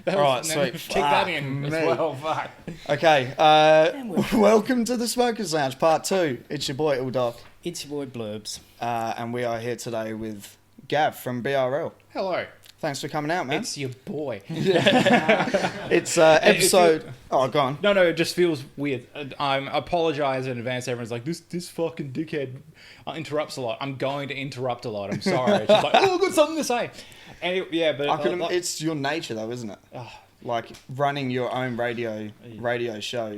Alright, sweet. Kick that in as well. Fuck. Okay, welcome to the Smokers Lounge, part 2. It's your boy, Uldoc. It's your boy, Blurbs. And we are here today with Gav from BRL. Hello. Thanks for coming out, man. It's your boy. It's episode... Oh, go on. No, it just feels weird. I apologise in advance. Everyone's like, this fucking dickhead interrupts a lot. I'm going to interrupt a lot. I'm sorry. It's just like, oh, I've got something to say. And it's your nature, though, isn't it? Like running your own radio show.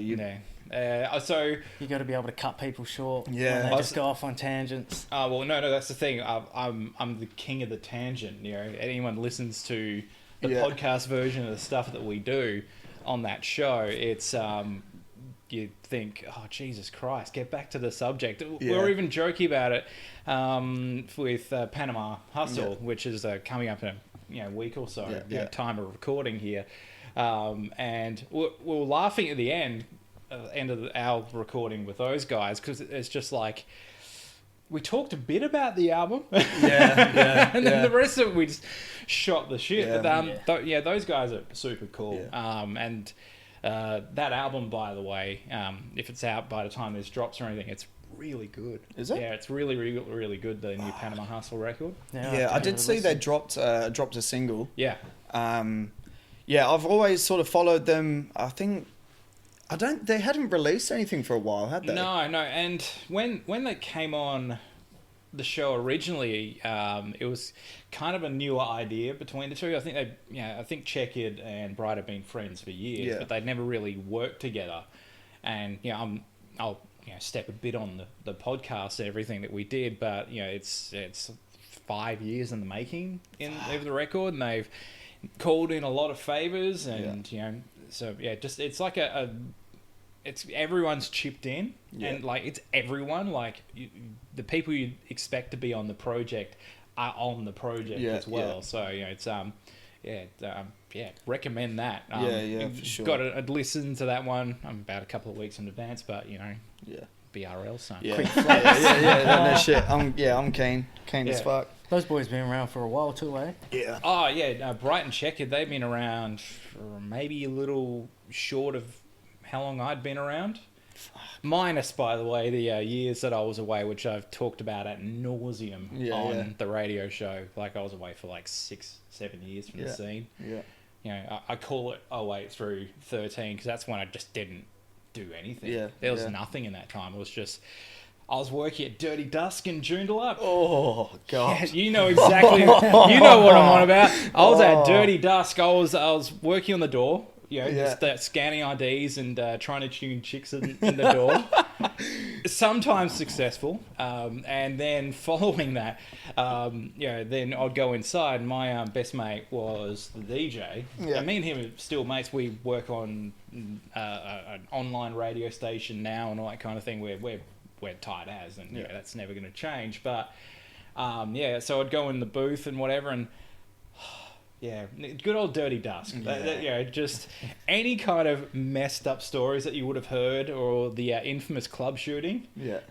So you got to be able to cut people short. Yeah, when they just go off on tangents. Well, no, that's the thing. I'm the king of the tangent. You know, anyone listens to the podcast version of the stuff that we do on that show, it's you think, oh Jesus Christ, get back to the subject. Yeah. We're even joking about it with Panama Hustle, which is coming up in a week or so. Time of recording here, and we're laughing at the end of our recording with those guys because it's just like we talked a bit about the album, and then the rest of it we just shot the shit. But those guys are super cool, and that album, by the way, if it's out by the time this drops or anything, it's really good. Is it? Yeah, it's really, really, really good. The new Panama Hustle record. I did see they dropped a single. Yeah. I've always sort of followed them. I think. They hadn't released anything for a while, had they? No. And when they came on the show originally, it was kind of a newer idea between the two. I think Checkered and Bright have been friends for years, but they'd never really worked together. And I'll step a bit on the podcast and everything that we did, but it's 5 years in the making of the record, and they've called in a lot of favors, and it's like it's everyone's chipped in, and like it's everyone, like the people you expect to be on the project are on the project as well. So it's recommend that. For sure. Got to listen to that one. I'm about a couple of weeks in advance, but BRL son. No shit. I'm keen as fuck. Those boys been around for a while too, eh? Yeah. Oh yeah, Bright and Checkered, they've been around for maybe a little short of how long I'd been around. Minus, by the way, the years that I was away, which I've talked about ad nauseum on the radio show. Like I was away for like 6-7 years from the scene. Yeah. I call it 08 through 13 because that's when I just didn't do anything. Yeah. There was nothing in that time. It was just I was working at Dirty Dusk in Joondalup. Oh god! Yeah, you know exactly. You know what I'm on about. I was at Dirty Dusk. I was working on the door. Just scanning IDs and trying to tune chicks in the door. Sometimes successful. And then following that, then I'd go inside. And my best mate was the DJ. Yeah. And me and him are still mates. We work on an online radio station now and all that kind of thing. We're tight as, and that's never going to change. But so I'd go in the booth and whatever, and good old Dirty Dusk. Just any kind of messed up stories that you would have heard, or the infamous club shooting. Yeah,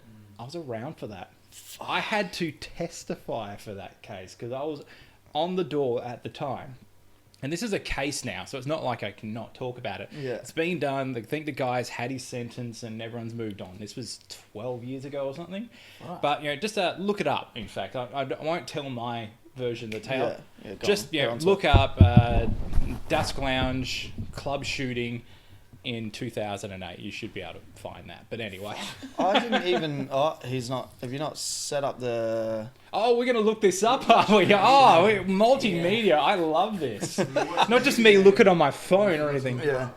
I was around for that. I had to testify for that case because I was on the door at the time. And this is a case now, so it's not like I cannot talk about it. Yeah. It's been done. I think the guy's had his sentence and everyone's moved on. This was 12 years ago or something. Right. But, just look it up, in fact. I won't tell my version of the tale. Just look up Dusk Lounge club shooting in 2008. You should be able to find that. But anyway. I didn't even... he's not... Have you not set up the... Oh, we're going to look this up, are we? Oh, multimedia. I love this. Not just me looking on my phone or anything. Yeah.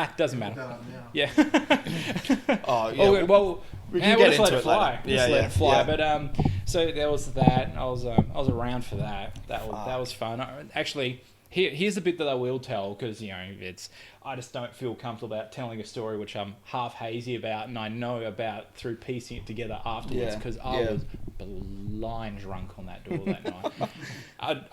It doesn't matter. Yeah. Well, we can get into it fly. Later. Let it fly. But so there was that. I was around for that. That was fun. Actually, here's the bit that I will tell because I just don't feel comfortable about telling a story which I'm half hazy about, and I know about through piecing it together afterwards because I was blind drunk on that door that night.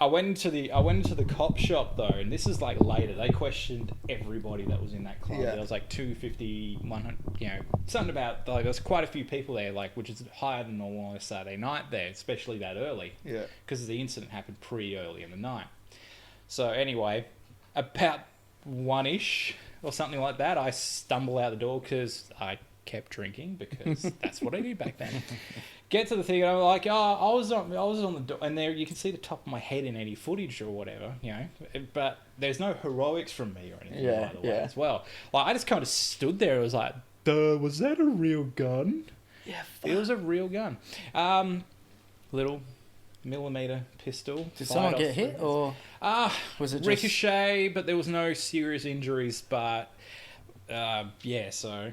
I went into the cop shop though, and this is like later. They questioned everybody that was in that club. There was like 250, 100, something about like there's quite a few people there, like which is higher than normal on a Saturday night there, especially that early. Yeah, because the incident happened pretty early in the night. So anyway, about 1-ish or something like that, I stumble out the door because I kept drinking because that's what I did back then. Get to the thing and I'm like, I was on the door, and there you can see the top of my head in any footage or whatever, but there's no heroics from me or anything by the way as well. Like I just kind of stood there. It was like, duh, was that a real gun? Yeah, it was a real gun. Little millimeter pistol. Did someone get hit or was it just... ricochet? But there was no serious injuries. But so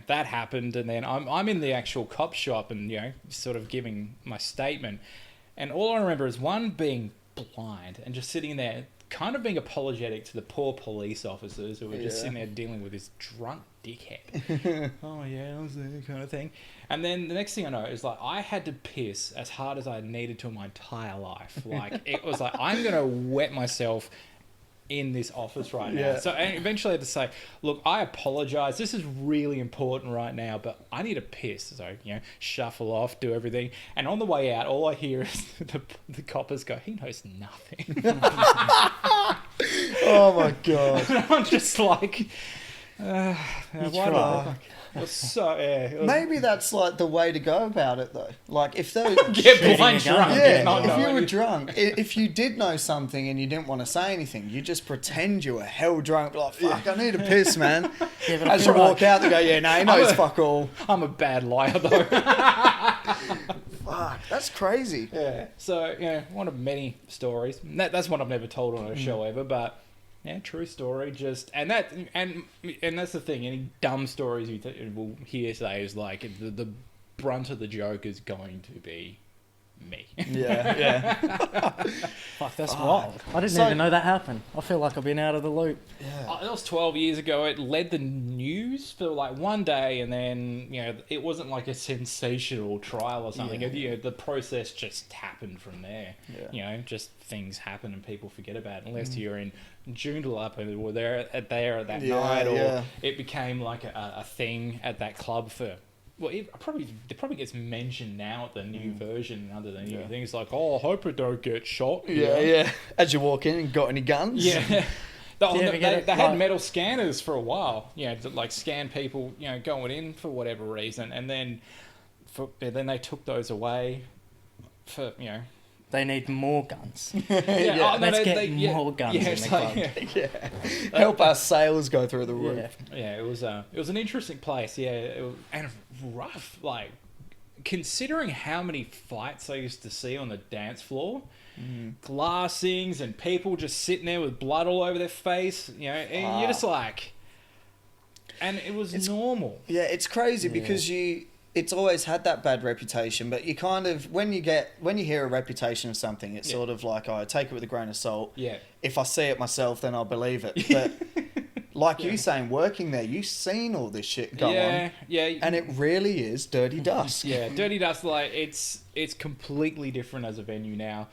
that happened, and then I'm in the actual cop shop and sort of giving my statement, and all I remember is being blind and just sitting there, kind of being apologetic to the poor police officers who were just sitting there dealing with this drunk dickhead. Oh yeah, I was there, kind of thing. And then the next thing I know is like I had to piss as hard as I needed to in my entire life. Like it was like I'm gonna wet myself in this office right now. So and eventually I had to say, look, I apologize. This is really important right now, but I need a piss. So shuffle off, do everything, and on the way out, all I hear is the coppers go, "He knows nothing." Oh my god! And I'm just like, why not? It was so Maybe that's like the way to go about it though. Like if they get blind drunk. If you were drunk, if you did know something and you didn't want to say anything, you just pretend you were hell drunk. Like fuck, I need a piss, man. As you walk out, they go, he knows fuck all. I'm a bad liar though. Fuck, that's crazy. Yeah. So one of many stories. That's one I've never told on a show ever, but. Yeah, true story. And that's the thing. Any dumb stories you will hear say is like the brunt of the joke is going to be me. Yeah. Fuck, that's wild. I didn't even know that happened. I feel like I've been out of the loop. Yeah. That was 12 years ago. It led the news for like one day, and then it wasn't like a sensational trial or something. The process just happened from there. Just things happen and people forget about it unless you're in Joondalup and were there at that night, or it became like a thing at that club for. Well, it probably gets mentioned now at the new version under the new thing. It's like, I hope it don't get shot. Yeah. As you walk in, and got any guns? Yeah. They had metal scanners for a while. To like scan people, going in for whatever reason, and then they took those away for They need more guns. Let's get more guns in the club. Help our sales go through the roof. Yeah, it was an interesting place. And rough. Like considering how many fights I used to see on the dance floor, glassings and people just sitting there with blood all over their face. And you're just like, and it's normal. Yeah, it's crazy because it's always had that bad reputation, but you kind of when you hear a reputation of something, it's sort of like I take it with a grain of salt. Yeah. If I see it myself, then I'll believe it. But like you saying, working there, you've seen all this shit go on. Yeah. And it really is dirty dust. Yeah, dirty dust. Like it's completely different as a venue now.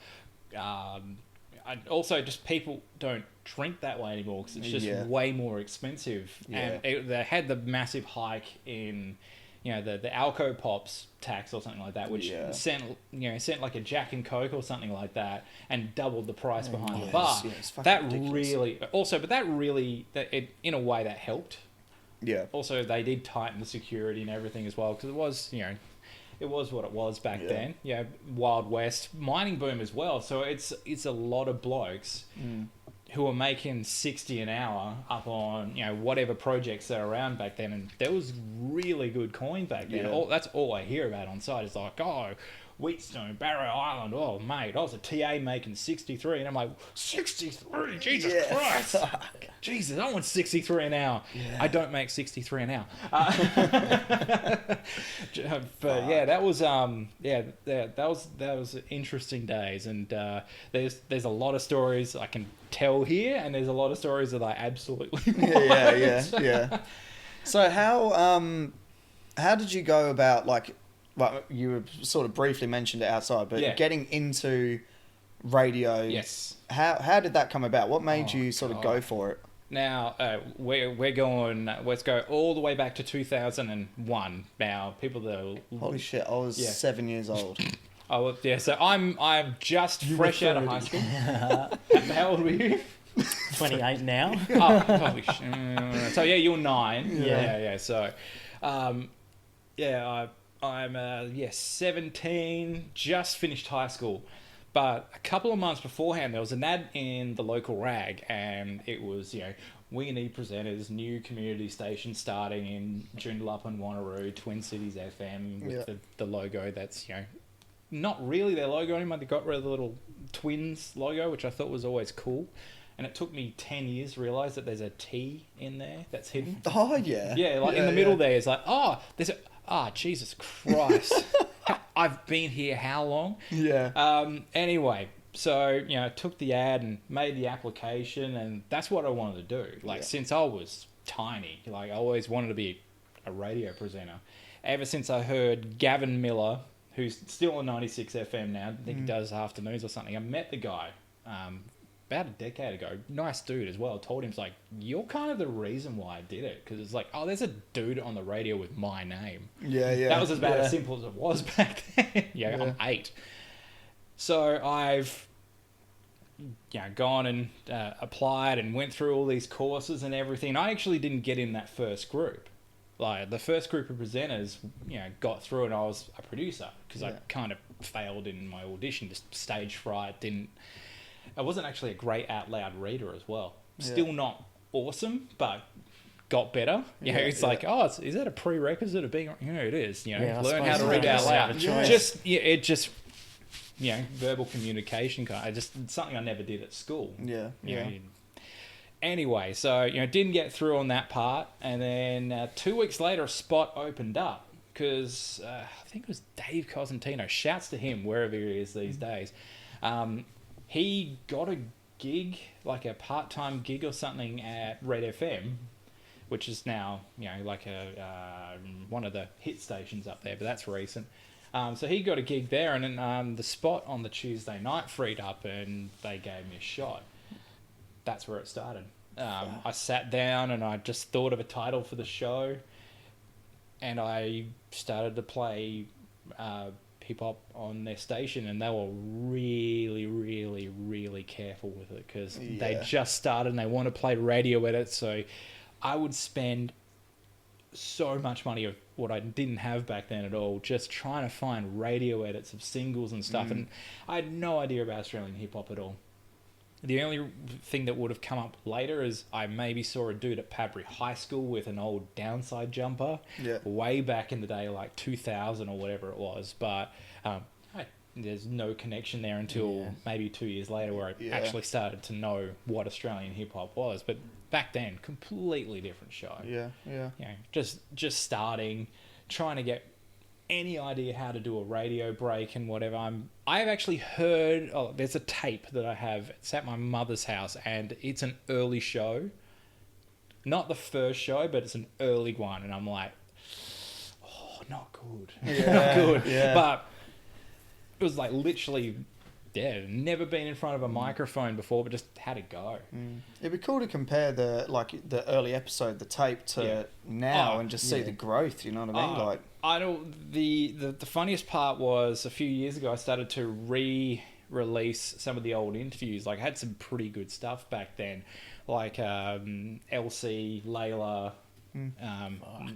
Also, just people don't drink that way anymore because it's just way more expensive. And they had the massive hike in. The Alco Pops tax or something like that, which sent like a Jack and Coke or something like that, and doubled the price behind the bar. That in a way that helped. Yeah. Also, they did tighten the security and everything as well because it was it was what it was back then. Wild West mining boom as well. So it's a lot of blokes. Who were making 60 an hour up on whatever projects that are around back then, and there was really good coin back then. That's all I hear about on site is like, Wheatstone, Barrow Island. Oh mate, I was a TA making 63, and I'm like 63. Jesus Christ, Jesus, I want 63 an hour. I don't make 63 an hour. But that was interesting days, and there's a lot of stories I can tell here, and there's a lot of stories that I absolutely yeah. So how did you go about well, you were sort of briefly mentioned it outside, but getting into radio. Yes. How did that come about? What made you sort of go for it? Now we're going. Let's go all the way back to 2001. Now people that are, holy shit, I was 7 years old. Oh yeah, so I'm just fresh out of high school. How old were you? 28 now. Oh, probably. So yeah, you're 9. Yeah. Yeah. So, I'm 17. Just finished high school, but a couple of months beforehand, there was an ad in the local rag, and it was we need presenters, new community station starting in Joondalup and Wanneroo, Twin Cities FM with the logo that's not really their logo anymore. They got rid of the little Twins logo, which I thought was always cool. And it took me 10 years to realise that there's a T in there that's hidden. Oh, yeah. Yeah, in the middle there, it's like, Jesus Christ. I've been here how long? Yeah. Anyway, so, took the ad and made the application, and that's what I wanted to do. Since I was tiny, I always wanted to be a radio presenter. Ever since I heard Gavin Miller, who's still on 96 FM now, I think he does afternoons or something. I met the guy about a decade ago. Nice dude as well. Told him, you're kind of the reason why I did it. Because it's there's a dude on the radio with my name. Yeah. That was about as simple as it was back then. I'm 8. So I've gone and applied and went through all these courses and everything. I actually didn't get in that first group. The first group of presenters, got through, and I was a producer because I kind of failed in my audition. Just stage fright. I wasn't actually a great out loud reader as well. Still not awesome, but got better. Is that a prerequisite of being? It is. Learn how to read out loud. Verbal communication. It's something I never did at school. Anyway, so didn't get through on that part, and then 2 weeks later, a spot opened up because I think it was Dave Cosentino. Shouts to him wherever he is these days. He got a gig, a part-time gig or something at Red FM, which is now one of the hit stations up there, but that's recent. So he got a gig there, and then the spot on the Tuesday night freed up, and they gave me a shot. That's where it started. I sat down and I just thought of a title for the show, and I started to play hip-hop on their station, and they were really, really, really careful with it because they just started and they want to play radio edits. So I would spend so much money of what I didn't have back then at all, just trying to find radio edits of singles and stuff, and I had no idea about Australian hip-hop at all. The only thing that would have come up later is I maybe saw a dude at Padbury High School with an old downside jumper way back in the day, 2000 or whatever it was. But there's no connection there until maybe 2 years later where I actually started to know what Australian hip-hop was. But back then, completely different show. Just starting, trying to get any idea how to do a radio break and whatever. I've actually heard, there's a tape that I have. It's at my mother's house, and it's an early show. Not the first show, but it's an early one, and I'm like, not good. Not good. But it was literally, never been in front of a microphone before, but just had to go. It'd be cool to compare the early episode, the tape, to now, and just see the growth. You know what I mean? I don't. The funniest part was a few years ago I started to re-release some of the old interviews. I had some pretty good stuff back then, LC, Layla,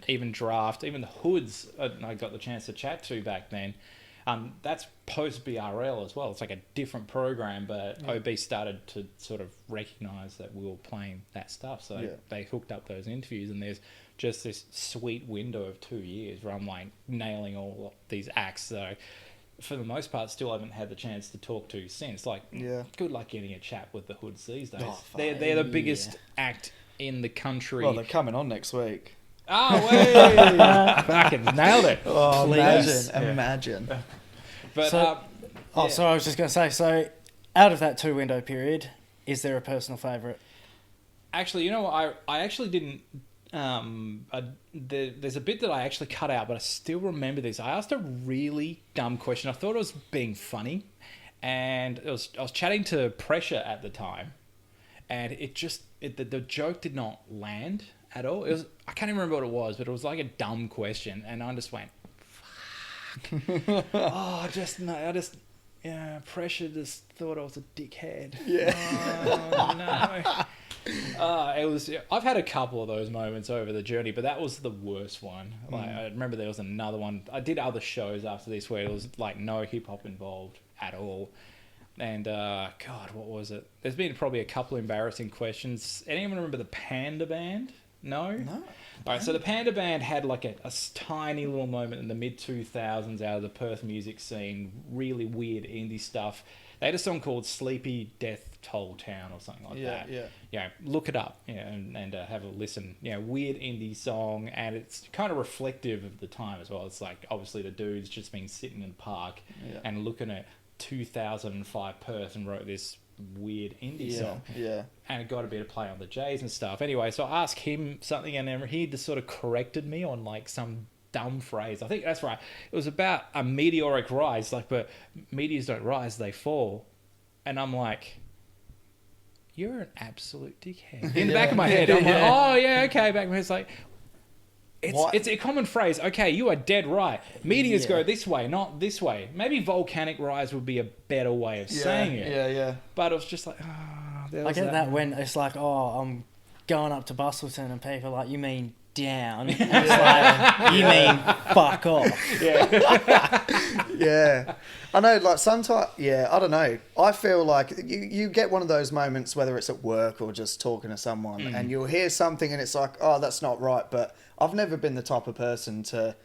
even Draft, even the Hoods. I got the chance to chat to back then. That's post BRL as well. It's a different program, but OB started to sort of recognise that we were playing that stuff. So they hooked up those interviews, and there's just this sweet window of 2 years where I'm nailing all these acts. So for the most part, still haven't had the chance to talk to since. Good luck getting a chat with the Hoods these days. They're the biggest act in the country. Well, they're coming on next week. Oh, wait! Fucking nailed it. Oh, imagine. But sorry, I was just going to say, so out of that 2 window period, is there a personal favourite? Actually, I actually didn't. There's a bit that I actually cut out, but I still remember this. I asked a really dumb question. I thought it was being funny, and I was chatting to Pressure at the time, and the joke did not land at all. I can't even remember what it was, but it was a dumb question, and I just went, fuck. yeah, pressure just thought I was a dickhead. Yeah. Oh, no. It was. I've had a couple of those moments over the journey, but that was the worst one. Like I remember there was another one. I did other shows after this where it was like no hip hop involved at all. And God, what was it? There's been probably a couple embarrassing questions. Anyone remember the Panda Band? No. All right, so the Panda Band had like a tiny little moment in the mid-2000s out of the Perth music scene, really weird indie stuff. They had a song called Sleepy Death Toll Town or something like that. Yeah, look it up and have a listen. Weird indie song, and it's kind of reflective of the time as well. It's like, obviously the dude's just been sitting in the park and looking at 2005 Perth and wrote this weird indie song. And it got a bit of play on the J's and stuff. Anyway, so I asked him something, and then he just sort of corrected me on like some dumb phrase. I think that's right. It was about a meteoric rise, like, but meteors don't rise, they fall. And I'm like, you're an absolute dickhead. In the back of my head, I'm like, oh yeah, okay. Back of my head, it's like, it's a common phrase. Okay, you are dead right. Meteors go this way, not this way. Maybe volcanic rise would be a better way of saying it. Yeah. But it was just like, I get that when it's like, I'm going up to Bustleton and people are like, you mean down? And it's like, you mean fuck off. Yeah. I know, like sometimes, I don't know. I feel like you get one of those moments, whether it's at work or just talking to someone, and you'll hear something and it's like, oh, that's not right. But I've never been the type of person to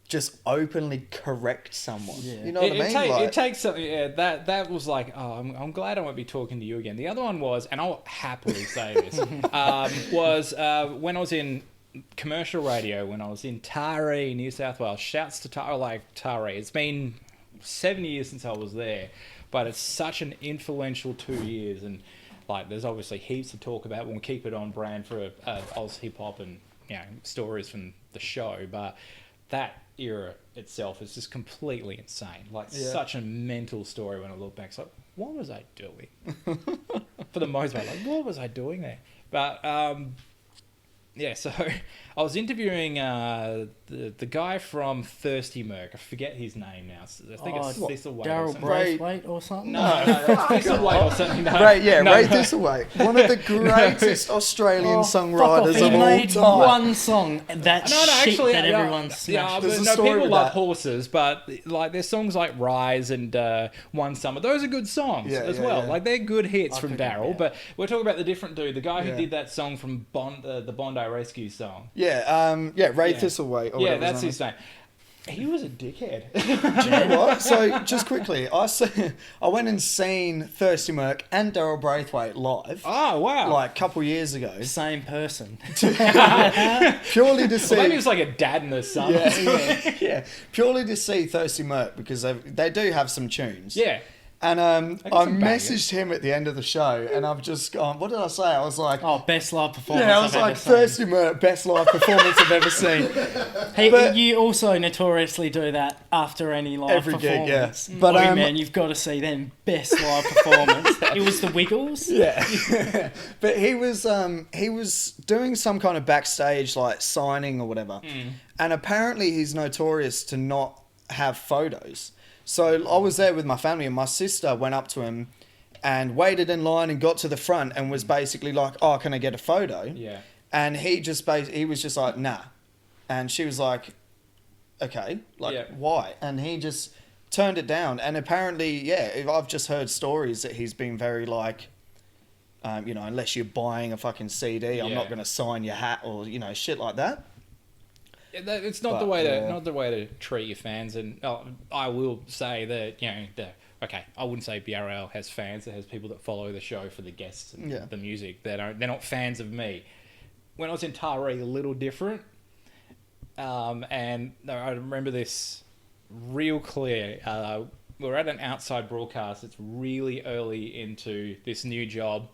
just openly correct someone. Yeah. You know what I mean? It takes something. Yeah, that was like, oh, I'm glad I won't be talking to you again. The other one was, and I'll happily say this, was when I was in commercial radio, when I was in Taree, New South Wales. Shouts to Taree. It's been 7 years since I was there, but it's such an influential 2 years, and like there's obviously heaps to talk about. We'll keep it on brand for Oz hip hop and stories from the show, but that era itself is just completely insane. Like such a mental story when I look back. So what was I doing? For the most part, like what was I doing there? But so I was interviewing the guy from Thirsty Merc. I forget his name now. I think it's Thistleweight. Daryl Braithwaite or something? No, Thistleweight or something. No. Ray Thistleweight. One of the greatest Australian songwriters of all time. He made one song that actually, that everyone smashed. People love horses, but like there's songs like Rise and One Summer. Those are good songs as well. Like they're good hits from Daryl. But we're talking about the different dude, the guy who did that song from the Bondi Rescue song. Ray Thistleweight. Or whatever that's his name. He was a dickhead. Do you know what? So, just quickly, I went and seen Thirsty Merc and Daryl Braithwaite live. Oh, wow. Like, a couple years ago. Same person. Purely to see... Well, maybe it was like a dad and a son. Yeah. Purely to see Thirsty Merc, because they do have some tunes. Yeah. And I messaged him at the end of the show, and I've just gone, what did I say? I was like... best live performance I was like, Thirsty Merc, best live performance I've ever seen. You also notoriously do that after any live performance. Gig, yeah. But, man, you've got to see them best live performance. It was the Wiggles. Yeah. But he was doing some kind of backstage, like, signing or whatever. And apparently he's notorious to not have photos. So I was there with my family, and my sister went up to him and waited in line and got to the front and was basically like, oh, can I get a photo? Yeah. And he was just like, nah. And she was like, okay, why? And he just turned it down. And apparently, I've just heard stories that he's been very like, unless you're buying a fucking CD, I'm not going to sign your hat or, shit like that. It's not the way to treat your fans, and I will say that I wouldn't say BRL has fans. It has people that follow the show for the guests and the music. They're not fans of me. When I was in Taree, a little different, and I remember this real clear. We're at an outside broadcast. It's really early into this new job,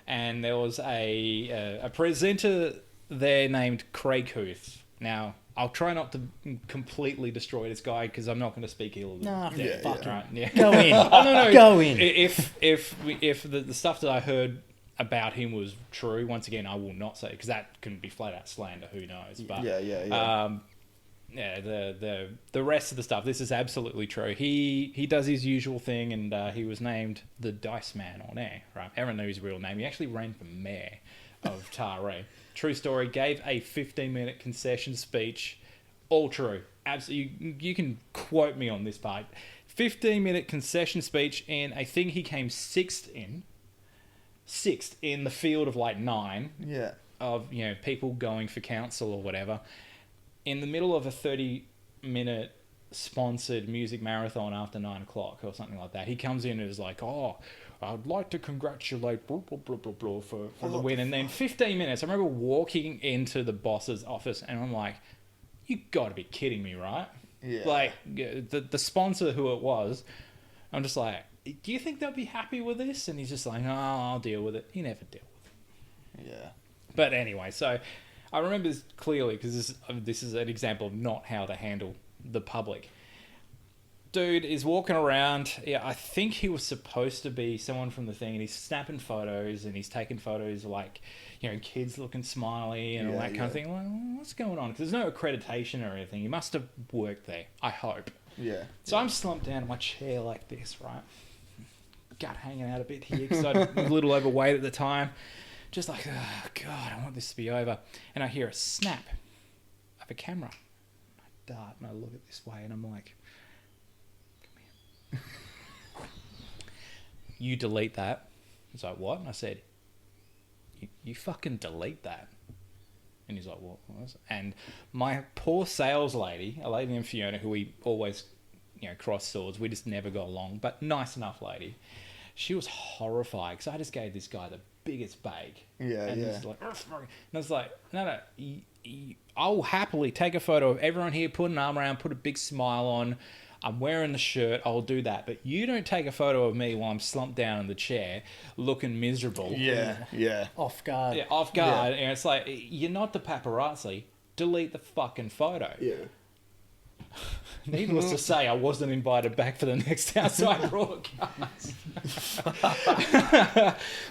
and there was a presenter there named Craig Huth. Now, I'll try not to completely destroy this guy because I'm not going to speak ill of him. No, fuck him. Right, yeah. Go in. No. Go in. If the stuff that I heard about him was true, once again, I will not say, because that can be flat out slander. Who knows? But yeah, the rest of the stuff, this is absolutely true. He does his usual thing, and he was named the Dice Man on air, right? Everyone knew his real name. He actually ran for mayor of Taree. True story. Gave a 15-minute concession speech. All true. Absolutely. You can quote me on this part. 15-minute concession speech, and I think he came sixth in the field of like 9. Yeah. Of, you know, people going for council or whatever. In the middle of a 30-minute sponsored music marathon after 9 o'clock or something like that, he comes in and is like, "Oh, I'd like to congratulate blah, blah, blah, blah, blah, for the win." And then 15 minutes, I remember walking into the boss's office and I'm like, you got to be kidding me, right? Yeah. Like, the sponsor who it was, I'm just like, do you think they'll be happy with this? And he's just like, "Oh, I'll deal with it." He never dealt with it. Yeah. But anyway, so I remember this clearly because this is an example of not how to handle the public. Dude is walking around. Yeah, I think he was supposed to be someone from the thing, and he's snapping photos, and he's taking photos of, like, you know, kids looking smiley and all that kind of thing. Like, what's going on? Because there's no accreditation or anything. He must have worked there, I hope. Yeah. So I'm slumped down in my chair like this, right? Gut hanging out a bit here because I was a little overweight at the time. Just like, oh, God, I want this to be over. And I hear a snap of a camera. I dart and I look at this way and I'm like, come here. You delete that. He's like, what? And I said, you fucking delete that. And he's like, what? And my poor sales lady, a lady named Fiona, who we always, you know, cross swords, we just never got along, but nice enough lady. She was horrified because I just gave this guy the biggest bag. Yeah, and yeah. He's like, and I was like, no, I'll happily take a photo of everyone here, put an arm around, put a big smile on. I'm wearing the shirt. I'll do that. But you don't take a photo of me while I'm slumped down in the chair looking miserable. Yeah. Off guard. Yeah, off guard. Yeah. And it's like, you're not the paparazzi. Delete the fucking photo. Yeah. Needless to say, I wasn't invited back for the next outside broadcast.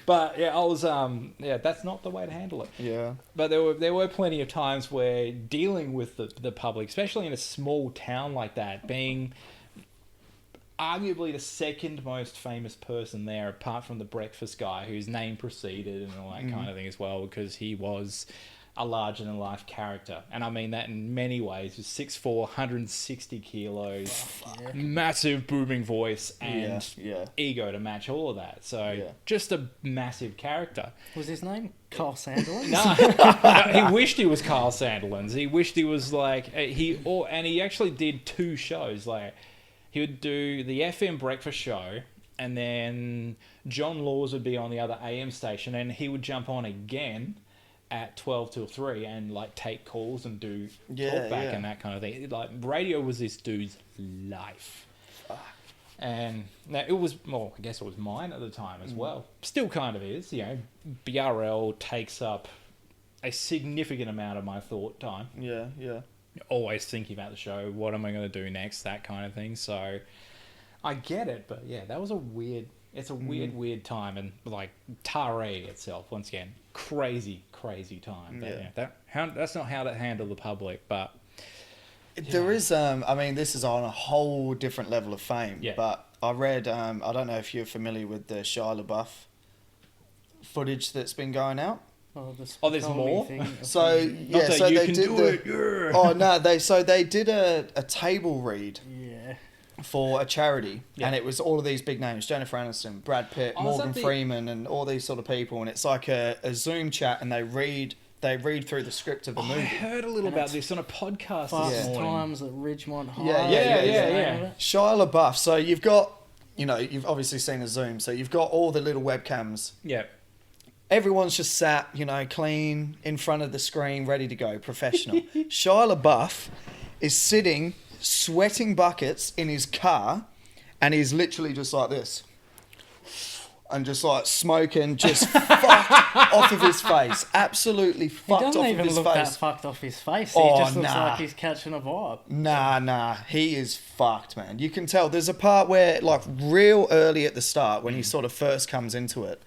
But yeah, I was. That's not the way to handle it. Yeah. But there were plenty of times where dealing with the public, especially in a small town like that, being arguably the second most famous person there, apart from the breakfast guy, whose name preceded and all that kind of thing as well, because he was a larger-than-life character. And I mean that in many ways. He's 6'4", 160 kilos, massive booming voice, and ego to match all of that. So just a massive character. Was his name Carl Sandilands? No, he wished he was Carl Sandilands. He wished he was like... And he actually did 2 shows. Like, he would do the FM breakfast show, and then John Laws would be on the other AM station, and he would jump on again at 12 till 3 and like take calls and do talk back and that kind of thing. Like, radio was this dude's life. And now it was, well, I guess it was mine at the time as well. Still kind of is, you know. BRL takes up a significant amount of my thought time. Yeah. Always thinking about the show, what am I going to do next, that kind of thing. So I get it, but yeah, that was a weird... It's a weird time, and like Taree itself, once again, crazy time. But, that's not how to handle the public, but there is. I mean, this is on a whole different level of fame. Yeah. But I read. I don't know if you're familiar with the Shia Labeouf footage that's been going out. There's more. So yeah, so they did they did a table read. Yeah. For a charity, and it was all of these big names: Jennifer Aniston, Brad Pitt, Morgan Freeman, and all these sort of people. And it's like a Zoom chat, and they read through the script of the movie. I heard a little about this on a podcast this morning. Times at Ridgemont High. Yeah. Shia LaBeouf. So you've got, you've obviously seen a Zoom, so you've got all the little webcams. Yeah. Everyone's just sat, clean in front of the screen, ready to go, professional. Shia LaBeouf is sitting, sweating buckets in his car, and he's literally just like this, and just like smoking, just fucked off of his face, absolutely fucked off of his face. He doesn't even look that fucked off his face. He just looks like he's catching a vibe. Nah, he is fucked, man. You can tell. There's a part where, like, real early at the start, when he sort of first comes into it,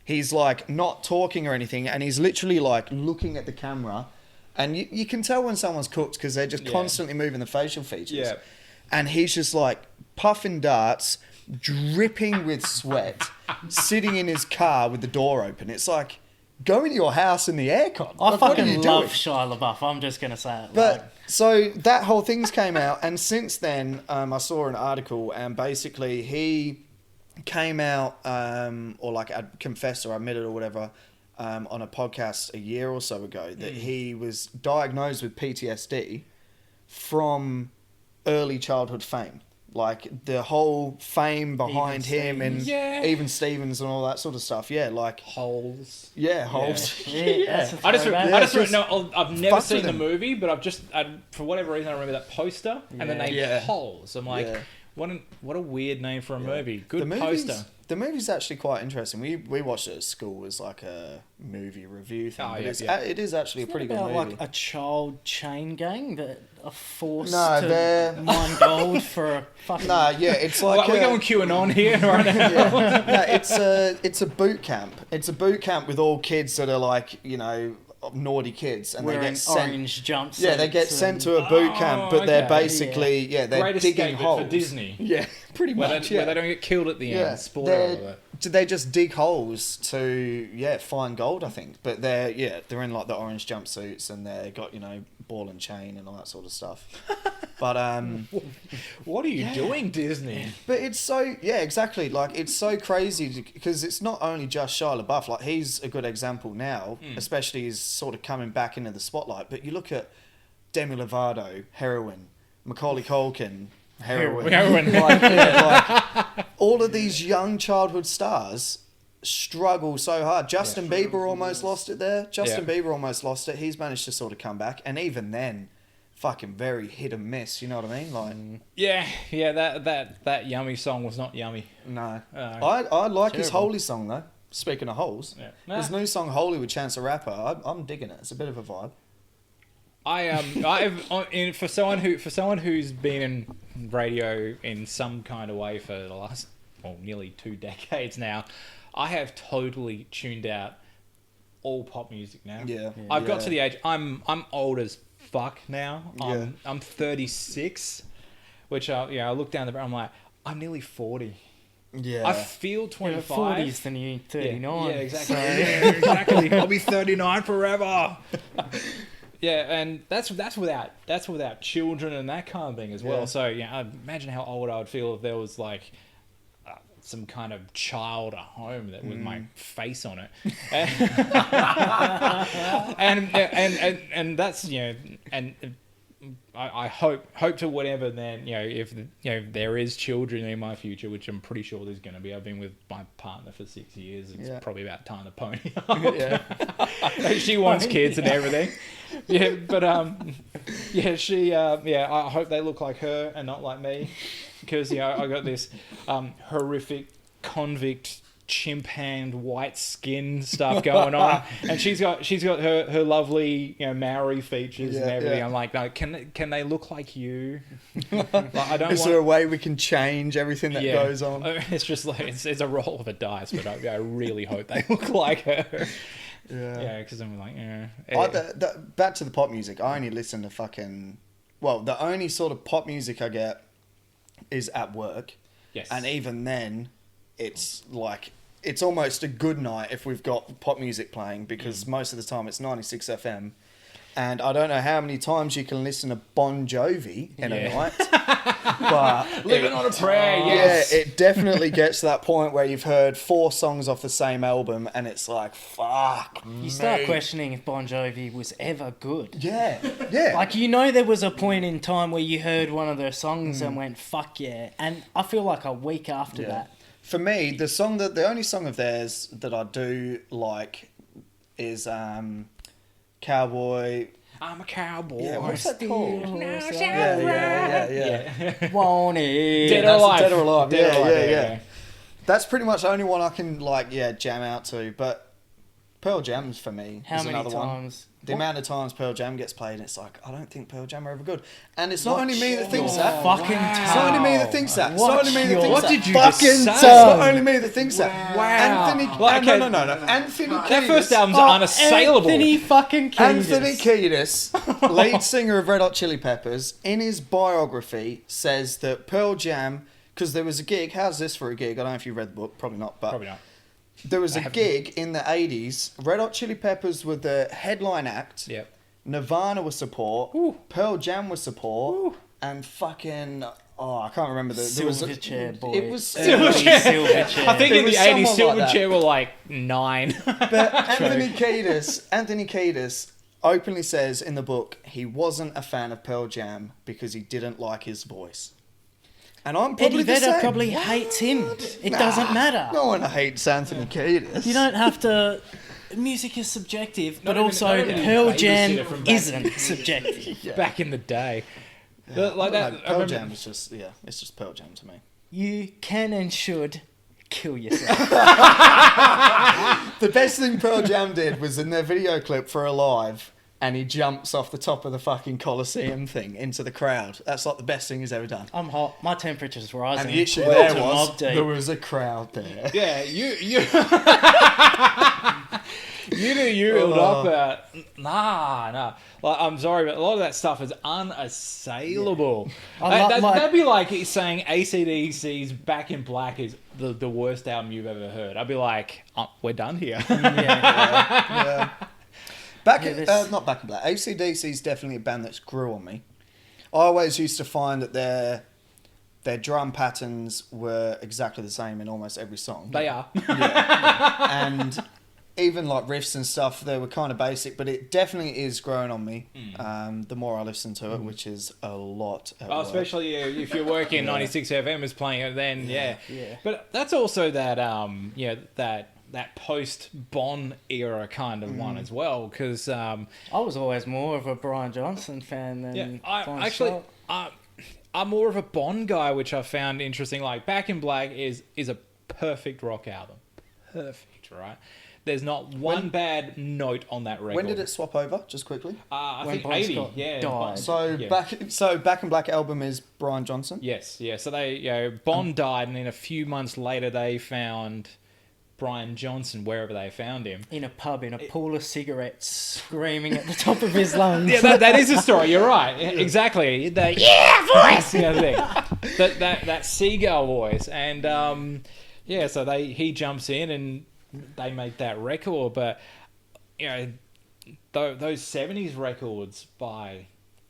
he's like not talking or anything, and he's literally like looking at the camera, like, just fucked off of his face. Oh, he is fucked, man. You can tell. There's a part where, like, real early at the start, when he sort of first comes into it, he's like not talking or anything, and he's literally like looking at the camera, like, just fucked off of his face. Oh, he is fucked, man. You can tell. And you can tell when someone's cooked because they're just constantly moving the facial features. Yeah. And he's just like puffing darts, dripping with sweat, sitting in his car with the door open. It's like, go into your house in the aircon. I Like, what are fucking you love doing? Shia Labeouf. I'm just gonna say it. But so that whole thing's came out, and since then, I saw an article, and basically he came out, or like confessed or admitted or whatever, on a podcast a year or so ago that he was diagnosed with PTSD from early childhood fame. Like the whole fame behind him and even Stevens and all that sort of stuff. Yeah, like Holes. Yeah, Holes. Yeah. I just just no, I've never fucked seen with the him. movie, but for whatever reason I remember that poster and the name Holes. I'm like, what a weird name for a movie. Good poster. The movie's actually quite interesting. We watched it at school as like a movie review thing. It is actually a pretty good movie. Like a child chain gang that are forced they're to mine gold for a fucking... it's like we're going QAnon here right now. it's a boot camp. It's a boot camp with all kids that are like, you know, naughty kids, and wearing they get sent orange jumpsuits. Yeah, they get sent to a boot camp, but they're basically they're Great digging Escape holes for Disney. Yeah, pretty much. Where they don't get killed at the end. Spoiler. They just dig holes to find gold, I think. But they're in like the orange jumpsuits, and they got, you know, ball and chain and all that sort of stuff. But what are you doing, Disney? But it's so exactly, like it's so crazy because it's not only just Shia LaBeouf. Like he's a good example now, especially he's sort of coming back into the spotlight. But you look at Demi Lovato, heroin, Macaulay Culkin, heroin. Like all of these young childhood stars struggle so hard. Justin Bieber almost lost it there. Bieber almost lost it. He's managed to sort of come back, and even then, fucking very hit and miss. You know what I mean? Like that yummy song was not yummy. No, I like his Holy song though. Speaking of holes, his new song Holy with Chance the Rapper, I'm digging it. It's a bit of a vibe. For someone who's been in radio in some kind of way for the last nearly 2 decades now, I have totally tuned out all pop music now. I've got to the age I'm old as fuck now. I'm 36, which I look down the barrel, I'm like, I'm nearly 40. I feel 25. 40 is the new 39. Yeah, exactly. Exactly. I'll be 39 forever. Yeah, and that's without children and that kind of thing as well. So I imagine how old I would feel if there was like some kind of child at home that with my face on it, and that's and I hope to whatever then if there is children in my future, which I'm pretty sure there's going to be. I've been with my partner for 6 years. It's probably about time to pony up. She wants kids and everything. I hope they look like her and not like me, because I got this horrific convict chimp-hand white skin stuff going on, and she's got her lovely Maori features and everything. I'm like, no, can they look like you? Like, I don't. Is there a way we can change everything that goes on? It's just like it's a roll of a dice, but I really hope they look like her. Because I'm like, back to the pop music. I only listen to the only sort of pop music I get is at work. Yes, and even then, it's like it's almost a good night if we've got pop music playing, because most of the time it's 96 FM, and I don't know how many times you can listen to Bon Jovi in a night, but living on a prayer. Yes, it definitely gets to that point where you've heard 4 songs off the same album and it's like, fuck. You start questioning if Bon Jovi was ever good. Yeah. Like, there was a point in time where you heard one of their songs and went, fuck yeah, and I feel like a week after that. For me, the only song of theirs that I do like is Cowboy. I'm a cowboy. Yeah, what's that called? Yeah. Want it. Dead or Alive. Dead or Alive. Dead or Alive. Yeah. That's pretty much the only one I can jam out to. But Pearl Jam's for me. How is many another one. times? The amount of times Pearl Jam gets played, and it's like, I don't think Pearl Jam are ever good. And it's not only me that thinks that. Fucking It's not only me that thinks that. It's not only me that thinks What that. did you Fucking just say? It's not only me that thinks that. Wow. Anthony, Like, okay. no. Anthony Kiedis. That first album's unassailable. Anthony fucking Kiedis. Anthony Kiedis, lead singer of Red Hot Chili Peppers, in his biography says that Pearl Jam, because there was a gig, how's this for a gig? I don't know if you read the book, probably not, but Probably not. there was a gig in the 80s, Red Hot Chili Peppers were the headline act, Yep. Nirvana was support, Ooh. Pearl Jam was support, Ooh. and fucking, I can't remember there was Silverchair boy. It was Silverchair. I think There in the was 80s, someone like that. Silverchair were like 9. But Anthony Kiedis openly says in the book he wasn't a fan of Pearl Jam because he didn't like his voice. And I'm probably Eddie the Vedder same. probably hates him. It doesn't matter. No one hates Anthony Kiedis. You don't have to. Music is subjective, but even- also not even Pearl babysitter Jam from back- isn't subjective. Yeah. Back in the day. Yeah, Like I that. don't know, I Pearl remember- Jam is just it's just Pearl Jam to me. You can and should kill yourself. The best thing Pearl Jam did was in their video clip for Alive, and he jumps off the top of the fucking Coliseum thing into the crowd. That's like the best thing he's ever done. I'm hot. My temperature's rising. And the issue Welcome there to was Mob Deep. there was a crowd there. Yeah, you you do you build up nah. Like, I'm sorry, but a lot of that stuff is unassailable. That'd be like saying ACDC's Back in Black is the worst album you've ever heard. I'd be like, we're done here. Yeah. this- Not Back in Black. ACDC is definitely a band that's grew on me. I always used to find that their drum patterns were exactly the same in almost every song. They are. Yeah. And even like riffs and stuff, they were kind of basic, but it definitely is growing on me. The more I listen to it, which is a lot. At work. Especially if you're working 96 FM is playing it, then yeah. But that's also that that post Bon era kind of one as well, because I was always more of a Brian Johnson fan than Bon Scott. I'm more of a Bon guy, which I found interesting. Like Back in Black is a perfect rock album, perfect, right? There's not one bad note on that record. When did it swap over? Just quickly. I When think Bon 80. Scott Yeah. died. So Back in Black album is Brian Johnson. Yes. Yeah. So Bon died, and then a few months later they found Brian Johnson wherever they found him. In a pub, in a pool of cigarettes, screaming at the top of his lungs. Yeah, that is a story. You're right. Exactly. The voice. Thing. That seagull voice, and so he jumps in and they make that record. But those 70s records by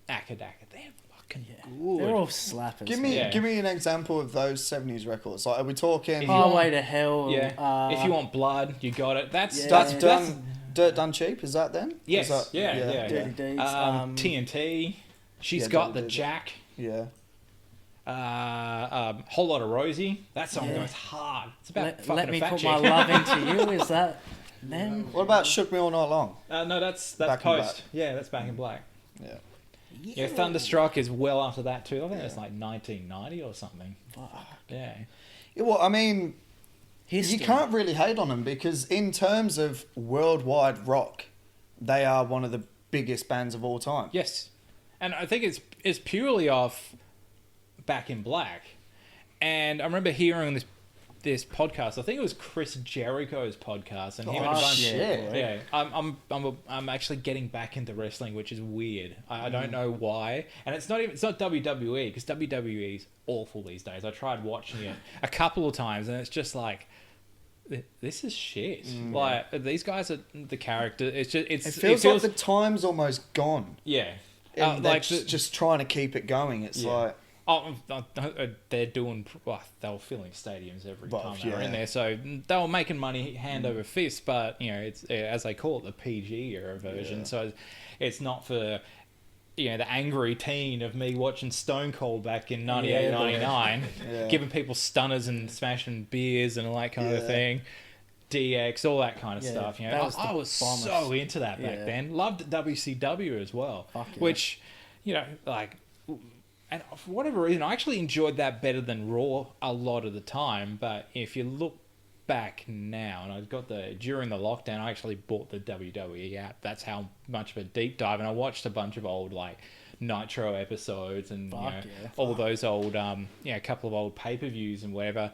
Akadaka, they're fucking good. They're all slappers. Give me an example of those 70s records. Like, are we talking? Highway to Hell. Yeah. If you want blood, you got it. That's Dirt Done Cheap. Is that them? Yes. Is that, Yeah. Dirty Deeds. TNT. She's got the Jack. Yeah. Whole Lot of Rosie. That song goes hard. It's about fucking Let a me fat put chick. my love into you. Is that them? What about Shook Me All Night Long? No, that's Back in Post. Black. Yeah, that's Back in Black. Yeah. Yeah, Thunderstruck is well after that too. I think it's like 1990 or something. Fuck. Yeah. Well, I mean, History. you can't really hate on them because in terms of worldwide rock, they are one of the biggest bands of all time. Yes, and I think it's purely off Back in Black. And I remember hearing this podcast. I think it was Chris Jericho's podcast, and him and a bunch. shit. Yeah, I'm actually getting back into wrestling, which is weird. I don't know why, and it's not WWE because WWE is awful these days. I tried watching it a couple of times, and it's just like, this is shit. Like these guys are the character. It feels like the time's almost gone. Yeah, And they're just trying to keep it going. It's like. Oh, they're doing. Well, they were filling stadiums every time they were in there, so they were making money hand over fist. But it's as they call it, the PG era version. So it's not for the angry teen of me watching Stone Cold back in 98, 99, giving people stunners and smashing beers and all that kind of thing. DX, all that kind of stuff. I was so into that back then. Loved WCW as well, which like. And for whatever reason, I actually enjoyed that better than Raw a lot of the time. But if you look back now, and I've got during the lockdown, I actually bought the WWE app. That's how much of a deep dive, and I watched a bunch of old like Nitro episodes and all those old a couple of old pay-per-views and whatever.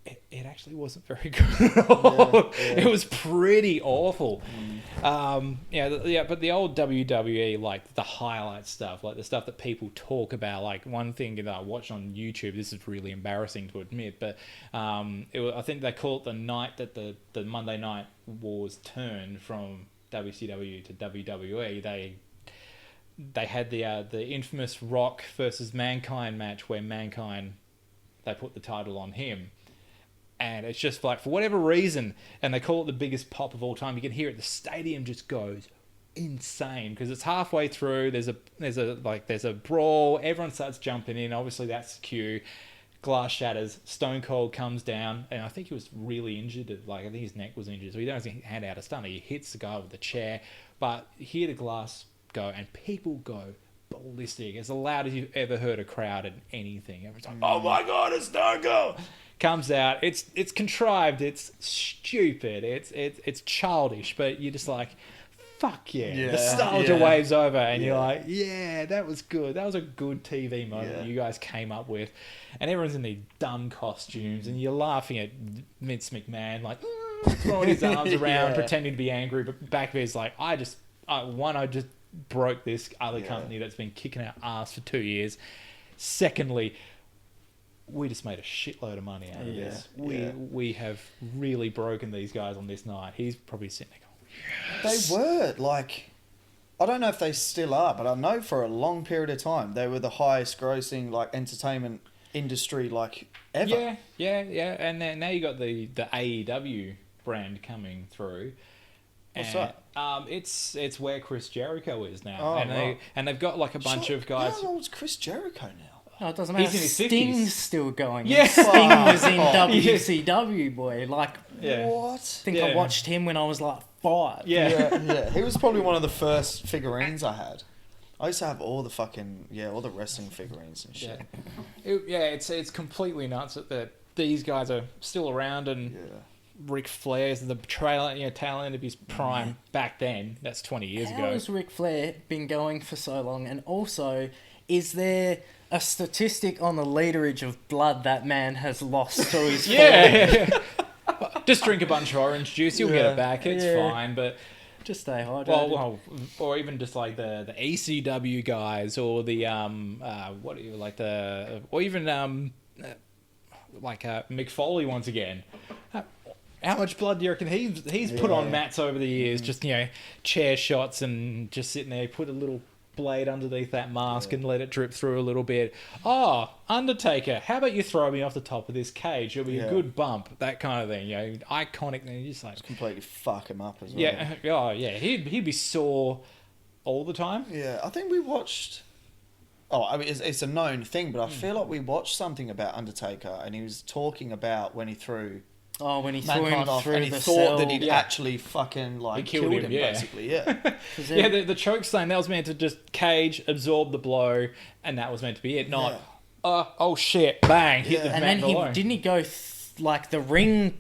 It actually wasn't very good at all. It was pretty awful. But the old WWE, like the highlight stuff, like the stuff that people talk about, like one thing that I watched on YouTube, this is really embarrassing to admit, but I think they call it the night that the Monday Night Wars turned from WCW to WWE. They had the infamous Rock versus Mankind match where Mankind, they put the title on him. And it's just like, for whatever reason, and they call it the biggest pop of all time, you can hear it, the stadium just goes insane because it's halfway through, there's a brawl, everyone starts jumping in, obviously that's the cue, glass shatters, Stone Cold comes down, and I think he was really injured, like I think his neck was injured, so he doesn't hand out a stunner, he hits the guy with the chair, but you hear the glass go and people go ballistic, as loud as you've ever heard a crowd at anything. Everyone's like, oh my god, it's Stone Cold! Comes out, it's contrived, it's stupid, it's childish, but you're just like, fuck yeah. The nostalgia waves over, and you're like, yeah, that was good. That was a good TV moment that you guys came up with, and everyone's in these dumb costumes, and you're laughing at Vince McMahon, like throwing his arms around, pretending to be angry, but back there is like, I just broke this other company that's been kicking our ass for 2 years. Secondly, we just made a shitload of money out of this. We have really broken these guys on this night. He's probably sitting there going, yes. They were, like, I don't know if they still are, but I know for a long period of time, they were the highest grossing, like, entertainment industry, like, ever. Yeah. And then now you got the AEW brand coming through. What's that? It's where Chris Jericho is now. Oh, and they've got, like, a bunch of guys. How old's Chris Jericho now? No, it doesn't matter. He's in his 50s. Sting's still going. Yeah. Sting was in WCW, boy. Like, What? I think I watched him when I was like 5. Yeah. He was probably one of the first figurines I had. I used to have all the wrestling figurines and shit. It's completely nuts that these guys are still around, and Ric Flair's the tail end of his prime back then. That's 20 years ago. How has Ric Flair been going for so long? And also, is there a statistic on the literage of blood that man has lost through his fall? Just drink a bunch of orange juice, you'll get it back. It's fine, but just stay hydrated. Well, or even just like the ACW guys, or the Mick Foley once again. How much blood do you reckon he's put on mats over the years? Just chair shots and just sitting there, put a little blade underneath that mask and let it drip through a little bit. Oh, Undertaker, how about you throw me off the top of this cage? It'll be a good bump, that kind of thing. Iconic. And you just like completely fuck him up as well. He'd be sore all the time. Yeah, I think we watched. Oh, I mean, it's a known thing, but I feel like we watched something about Undertaker, and he was talking about when he threw. Oh, when he threw him off, through and he the thought cell. that he'd actually fucking like killed him basically. The choke slam, that was meant to just cage, absorb the blow, and that was meant to be it. Not oh shit, bang, hit the mat and then below. didn't he go like the ring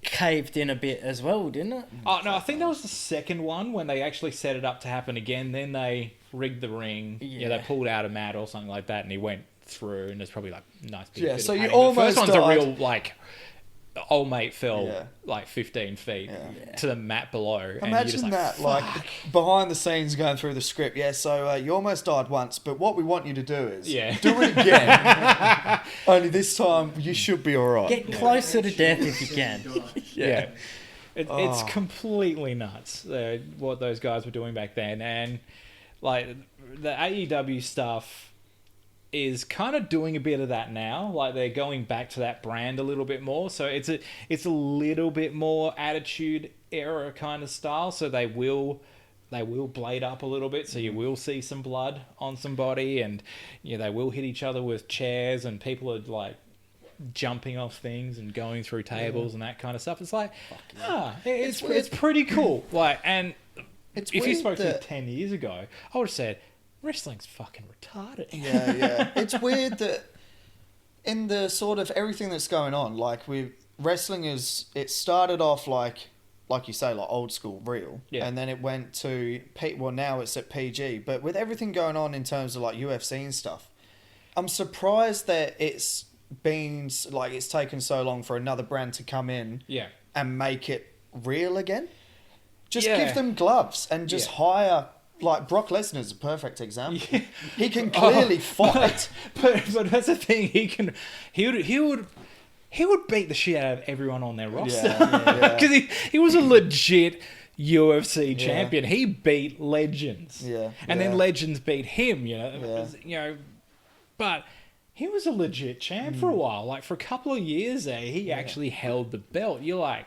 caved in a bit as well, didn't it? Oh no, I think that was the second one when they actually set it up to happen again. Then they rigged the ring. They pulled out a mat or something like that, and he went through, and there's probably like nice big bit so of you padding. almost the first died. one's a real like old mate fell like 15 feet to the mat below. Imagine and you're just that, like behind the scenes going through the script. So you almost died once, but what we want you to do is do it again. Only this time you should be all right. Get closer to death if you can. It's completely nuts what those guys were doing back then, and like the AEW stuff is kind of doing a bit of that now. Like they're going back to that brand a little bit more. So it's a little bit more attitude era kind of style. So they will blade up a little bit. So you will see some blood on somebody, and they will hit each other with chairs, and people are like jumping off things and going through tables and that kind of stuff. It's like, it's pretty cool. Like, and if you spoke to me 10 years ago, I would have said, wrestling's fucking retarded. Yeah. It's weird that in the sort of everything that's going on, like wrestling it started off like you say, like old school real, and then it went to now it's at PG. But with everything going on in terms of like UFC and stuff, I'm surprised that it's been like it's taken so long for another brand to come in, and make it real again. Just give them gloves and just hire. Like Brock Lesnar's a perfect example. Yeah. He can clearly fight, but that's the thing. He would beat the shit out of everyone on their roster because he was a legit UFC champion. He beat legends, and then legends beat him. But he was a legit champ for a while. Like for a couple of years there, he actually held the belt. You're like,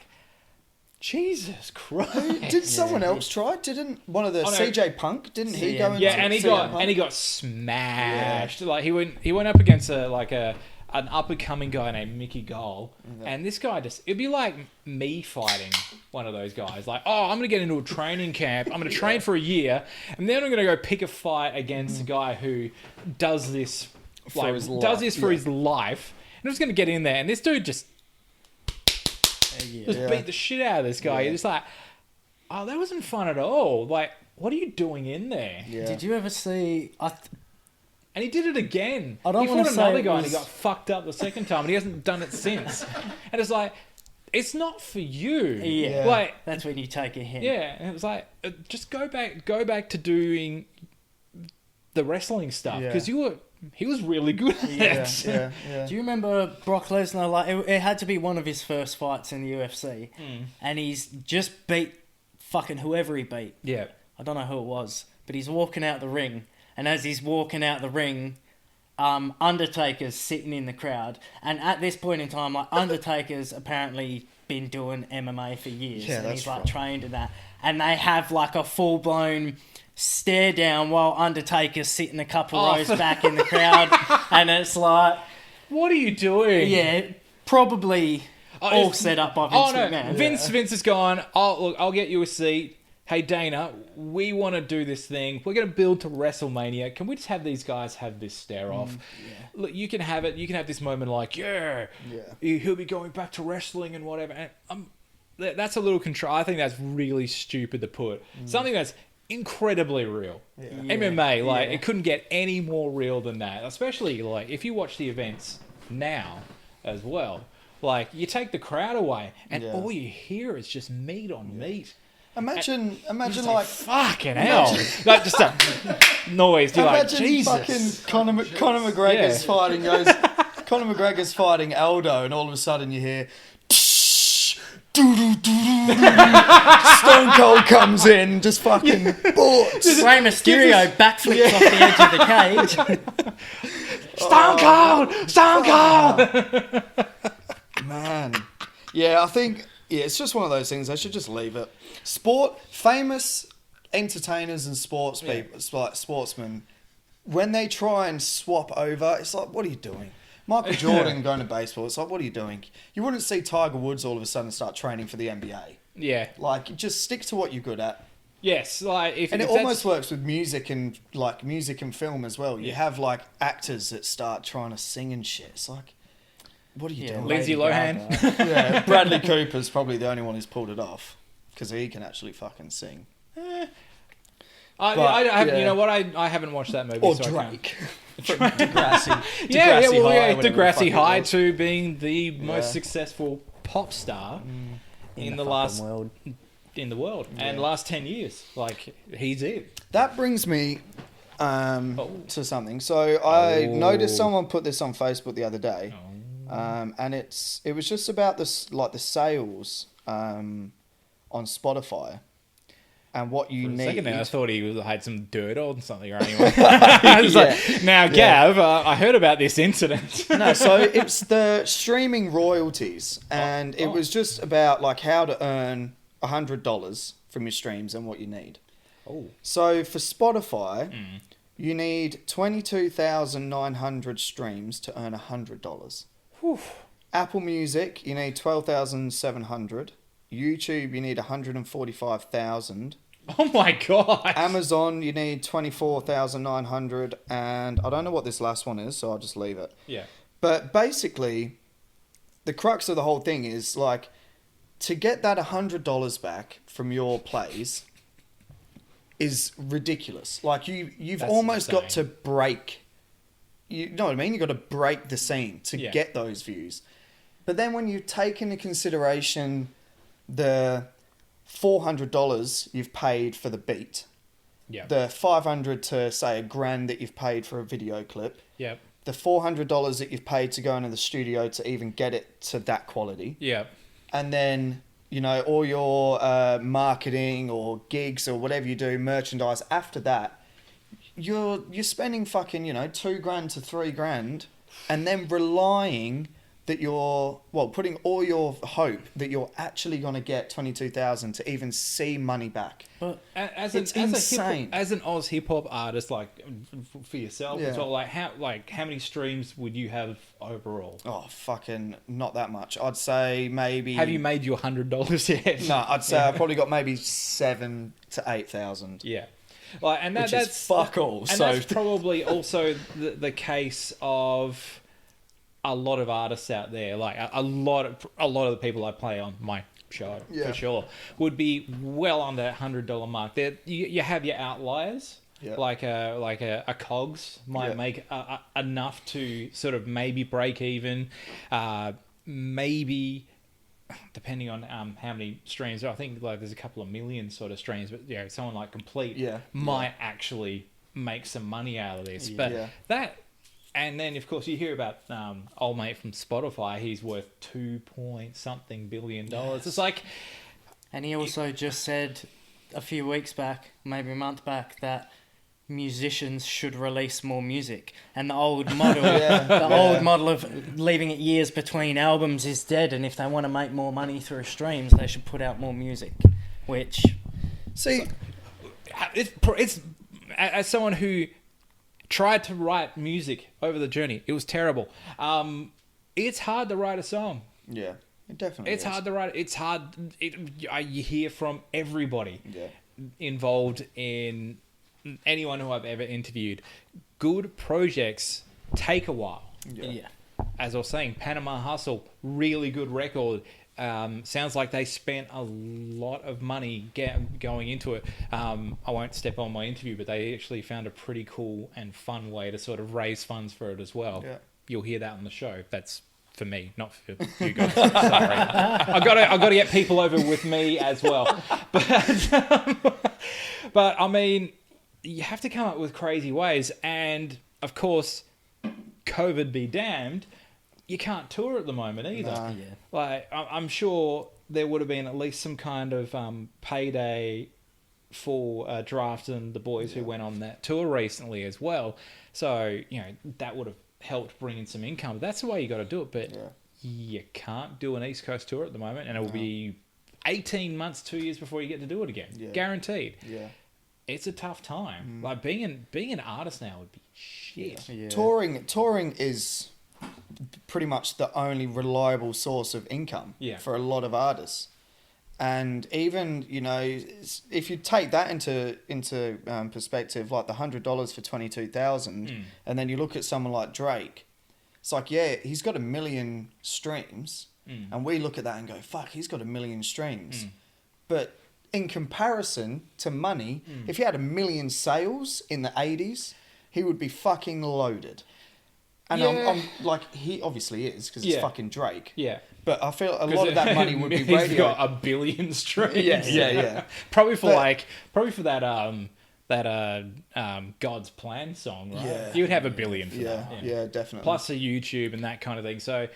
Jesus Christ! Did someone else try? Didn't one of the CJ Punk? Didn't he go? Yeah, and he got smashed. Like he went up against an up and coming guy named Mickey Gall, and this guy it'd be like me fighting one of those guys. Like, oh, I'm gonna get into a training camp. I'm gonna train for a year, and then I'm gonna go pick a fight against a guy who does this for his life. And I'm just gonna get in there, and this dude just beat the shit out of this guy. You're just like, oh, that wasn't fun at all. Like, what are you doing in there? Yeah. Did you ever see... And he did it again. I don't he fought another guy and he got fucked up the second time, and he hasn't done it since. And it's like, it's not for you. Yeah. Like, that's when you take a hint. Yeah. And it was like, just go back to doing the wrestling stuff, because he was really good at it. Do you remember Brock Lesnar? Like it had to be one of his first fights in the UFC, and he's just beat fucking whoever he beat. Yeah, I don't know who it was, but he's walking out the ring, and as he's walking out the ring, Undertaker's sitting in the crowd, and at this point in time, like Undertaker's apparently been doing MMA for years, and he's like trained in that, and they have like a full blown stare down while Undertaker's sitting a couple rows back in the crowd, and it's like, what are you doing? Yeah, probably all set up by Vince McMahon. Vince is gone. I'll get you a seat. Hey Dana, we want to do this thing. We're going to build to WrestleMania. Can we just have these guys have this stare off? Look, you can have it. You can have this moment like, he'll be going back to wrestling and whatever. And that's a little control. I think that's really stupid to put something that's incredibly real. MMA, like it couldn't get any more real than that. Especially like if you watch the events now as well, like you take the crowd away and all you hear is just meat on meat. Imagine like fucking hell, like just a noise. You're like, Jesus. Fucking Conor McGregor's fighting Conor McGregor's fighting Aldo, and all of a sudden you hear. Stone Cold comes in, just fucking boots. Rey Mysterio backflips off the edge of the cage. Stone Cold! Man. Yeah, I think it's just one of those things. They should just leave it. Famous entertainers and sports people, like sportsmen, when they try and swap over, it's like, what are you doing? Michael Jordan going to baseball, it's like, what are you doing? You wouldn't see Tiger Woods all of a sudden start training for the NBA. Yeah. Like, just stick to what you're good at. Yes, like it almost works with music and film as well. You have like actors that start trying to sing and shit. It's like, what are you doing? Lindsay Lohan. Bradley Cooper's probably the only one who's pulled it off because he can actually fucking sing. I haven't watched that movie. Or so Drake. Degrassi. Degrassi High to being the most successful pop star in the world. And last 10 years. Like, he's it. That brings me to something. So I noticed someone put this on Facebook the other day. And it was just about this, like the sales on Spotify. And what you need. For a second there, I thought he had some dirt on something or anyone. I was like, now, Gav, I heard about this incident. No, so it's the streaming royalties. And it was just about like how to earn $100 from your streams and what you need. So for Spotify, you need 22,900 streams to earn $100. Apple Music, you need 12,700. YouTube, you need 145,000. Oh my god! Amazon, you need 24,900, and I don't know what this last one is, so I'll just leave it. Yeah. But basically, the crux of the whole thing is like to get that $100 back from your plays is ridiculous. Like you've That's almost got insane. to break. You know what I mean? You got to break the scene to Yeah. get those views. But then when you take into consideration the $400 you've paid for the beat, Yeah. the $500 to say $1,000 that you've paid for a video clip, Yeah. the $400 that you've paid to go into the studio to even get it to that quality, Yeah. and then you know all your marketing or gigs or whatever you do, merchandise after that, you're spending fucking $2,000 to $3,000, and then relying that you're putting all your hope that you're actually going to get 22,000 to even see money back. But As It's insane. as an Oz hip hop artist, like for yourself as Yeah. well, how many streams would you have overall? Oh, fucking not that much. I'd say maybe. Have you made your $100 yet? No, I'd say I probably got maybe 7,000 to 8,000. Yeah. Like, and Which is that's fuck all, And so- that's probably also the case of a lot of artists out there. Like a lot of the people I play on my show Yeah. for sure would be well under that $100 mark. There, you have your outliers. Yeah. Like a cogs might Yeah. make enough to sort of maybe break even, maybe depending on how many streams. I think like there's a couple of million sort of streams, but someone like Complete Yeah. might actually make some money out of this. But Yeah. that, and then of course you hear about old mate from Spotify. He's worth $2 billion. It's like, And he also just said a few weeks back, maybe a month back, that musicians should release more music. And the old model, old model of leaving it years between albums is dead. And if they want to make more money through streams, they should put out more music. Which, See, it's as someone who tried to write music over the journey, it was terrible. It's hard to write a song. yeah, it definitely It's is. hard to write. It's hard. You hear from everybody Yeah. involved in anyone who I've ever interviewed. Good projects take a while. yeah. As I was saying, Panama Hustle, really good record. Sounds like they spent a lot of money going into it. I won't step on my interview, but they actually found a pretty cool and fun way to sort of raise funds for it as well. Yeah. You'll hear that on the show. That's for me, not for you guys. Sorry, I got to get people over with me as well. But I mean, you have to come up with crazy ways, and of course, COVID be damned, you can't tour at the moment either. No. Yeah. Like, I'm sure there would have been at least some kind of payday for Draft and the boys who went on that tour recently as well. So, that would have helped bring in some income. That's the way you got to do it, but Yeah. you can't do an East Coast tour at the moment, and it will be 18 months, 2 years before you get to do it again. Yeah. Guaranteed. Yeah. It's a tough time. Like, being an artist now would be shit. Yeah. Touring is pretty much the only reliable source of income for a lot of artists. And even, if you take that into perspective, like the $100 for 22,000, and then you look at someone like Drake, it's like, yeah, he's got 1 million streams, and we look at that and go, fuck, he's got 1 million streams. But in comparison to money, if he had 1 million sales in the 80s, he would be fucking loaded. And Yeah. I'm like, he obviously is, because it's Yeah. fucking Drake. Yeah. But I feel a lot of that money would be He's radio. got 1 billion streams. Yeah. Probably for But- that God's Plan song, right? Yeah. You would have 1 billion for Yeah, that. yeah, definitely. Plus the YouTube and that kind of thing. So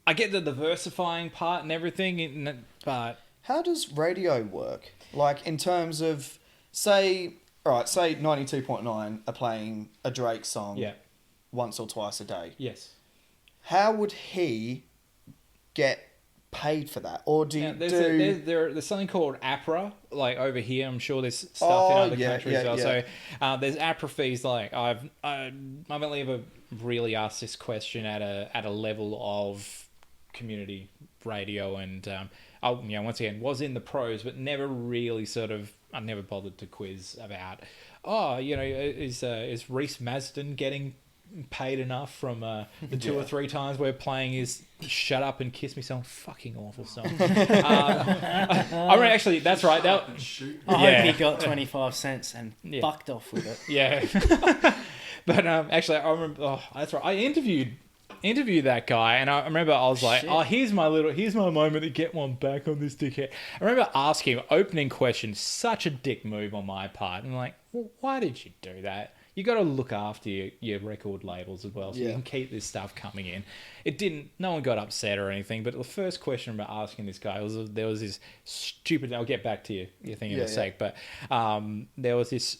I get the diversifying part and everything, but how does radio work? Like, in terms of, say 92.9 are playing a Drake song yeah, once or twice a day. yes. How would he get paid for that? Or do you Now, there's something called APRA, like over here. I'm sure there's stuff in other countries as well. yeah. So there's APRA fees. Like I've only ever really asked this question at a level of community radio, and once again was in the pros, but never really I never bothered to quiz about. Is Reese Masden getting paid enough from the 2 or 3 times we're playing his "Shut Up and Kiss Me" song. Fucking awful song. I mean, actually, that's right. I hope he got 25 cents and fucked off with it. Yeah. But actually, I remember. Oh, that's right. I interviewed that guy, and I remember I was like, "Oh, here's my moment to get one back on this dickhead." I remember asking him opening question, such a dick move on my part, and I'm like, "Well, why did you do that? You got to look after your record labels as well, so you can keep this stuff coming in." It didn't. No one got upset or anything. But the first question about asking this guy was there was this stupid. I'll get back to your thing in a sec, but there was this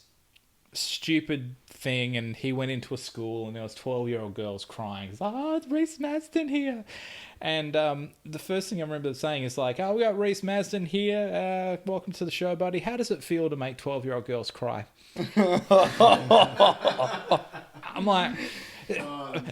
stupid thing, and he went into a school and there was 12-year-old girls crying. It's like, "Oh, it's Reese Masden here." And the first thing I remember saying is like, "Oh, we got Reese Masden here. Welcome to the show, buddy. How does it feel to make 12-year-old girls cry?" I'm like,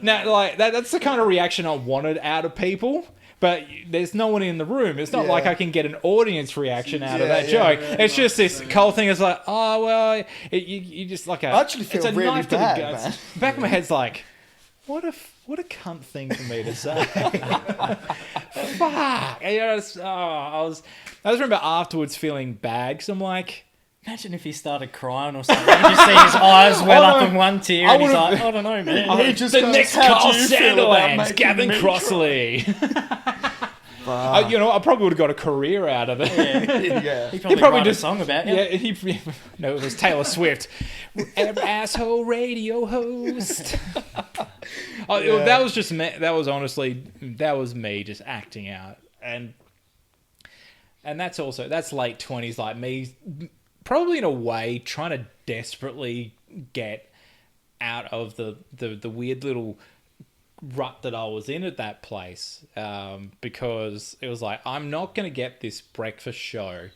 now, like that's the kind of reaction I wanted out of people. But there's no one in the room. It's not like I can get an audience reaction out of that joke. It's just this cold thing. It's like, oh, well, you just like I actually feel really knife bad, to the guts. man. Back of my head's like, what a cunt thing for me to say. Fuck. And, I just remember afterwards feeling bad, because I'm like, imagine if he started crying or something. You just see his eyes well up in one tear, and he's like, "I don't know, man." He just the goes, next "How Carl do you feel about Sandilands, making Gavin me Crossley. I probably would have got a career out of it. Yeah. He probably wrote a song about it. Yeah, no, it was Taylor Swift. Asshole radio host. That was just me. That was honestly, that was me just acting out. And that's late 20s, like me, probably in a way trying to desperately get out of the weird little rut that I was in at that place, because it was like, I'm not going to get this breakfast show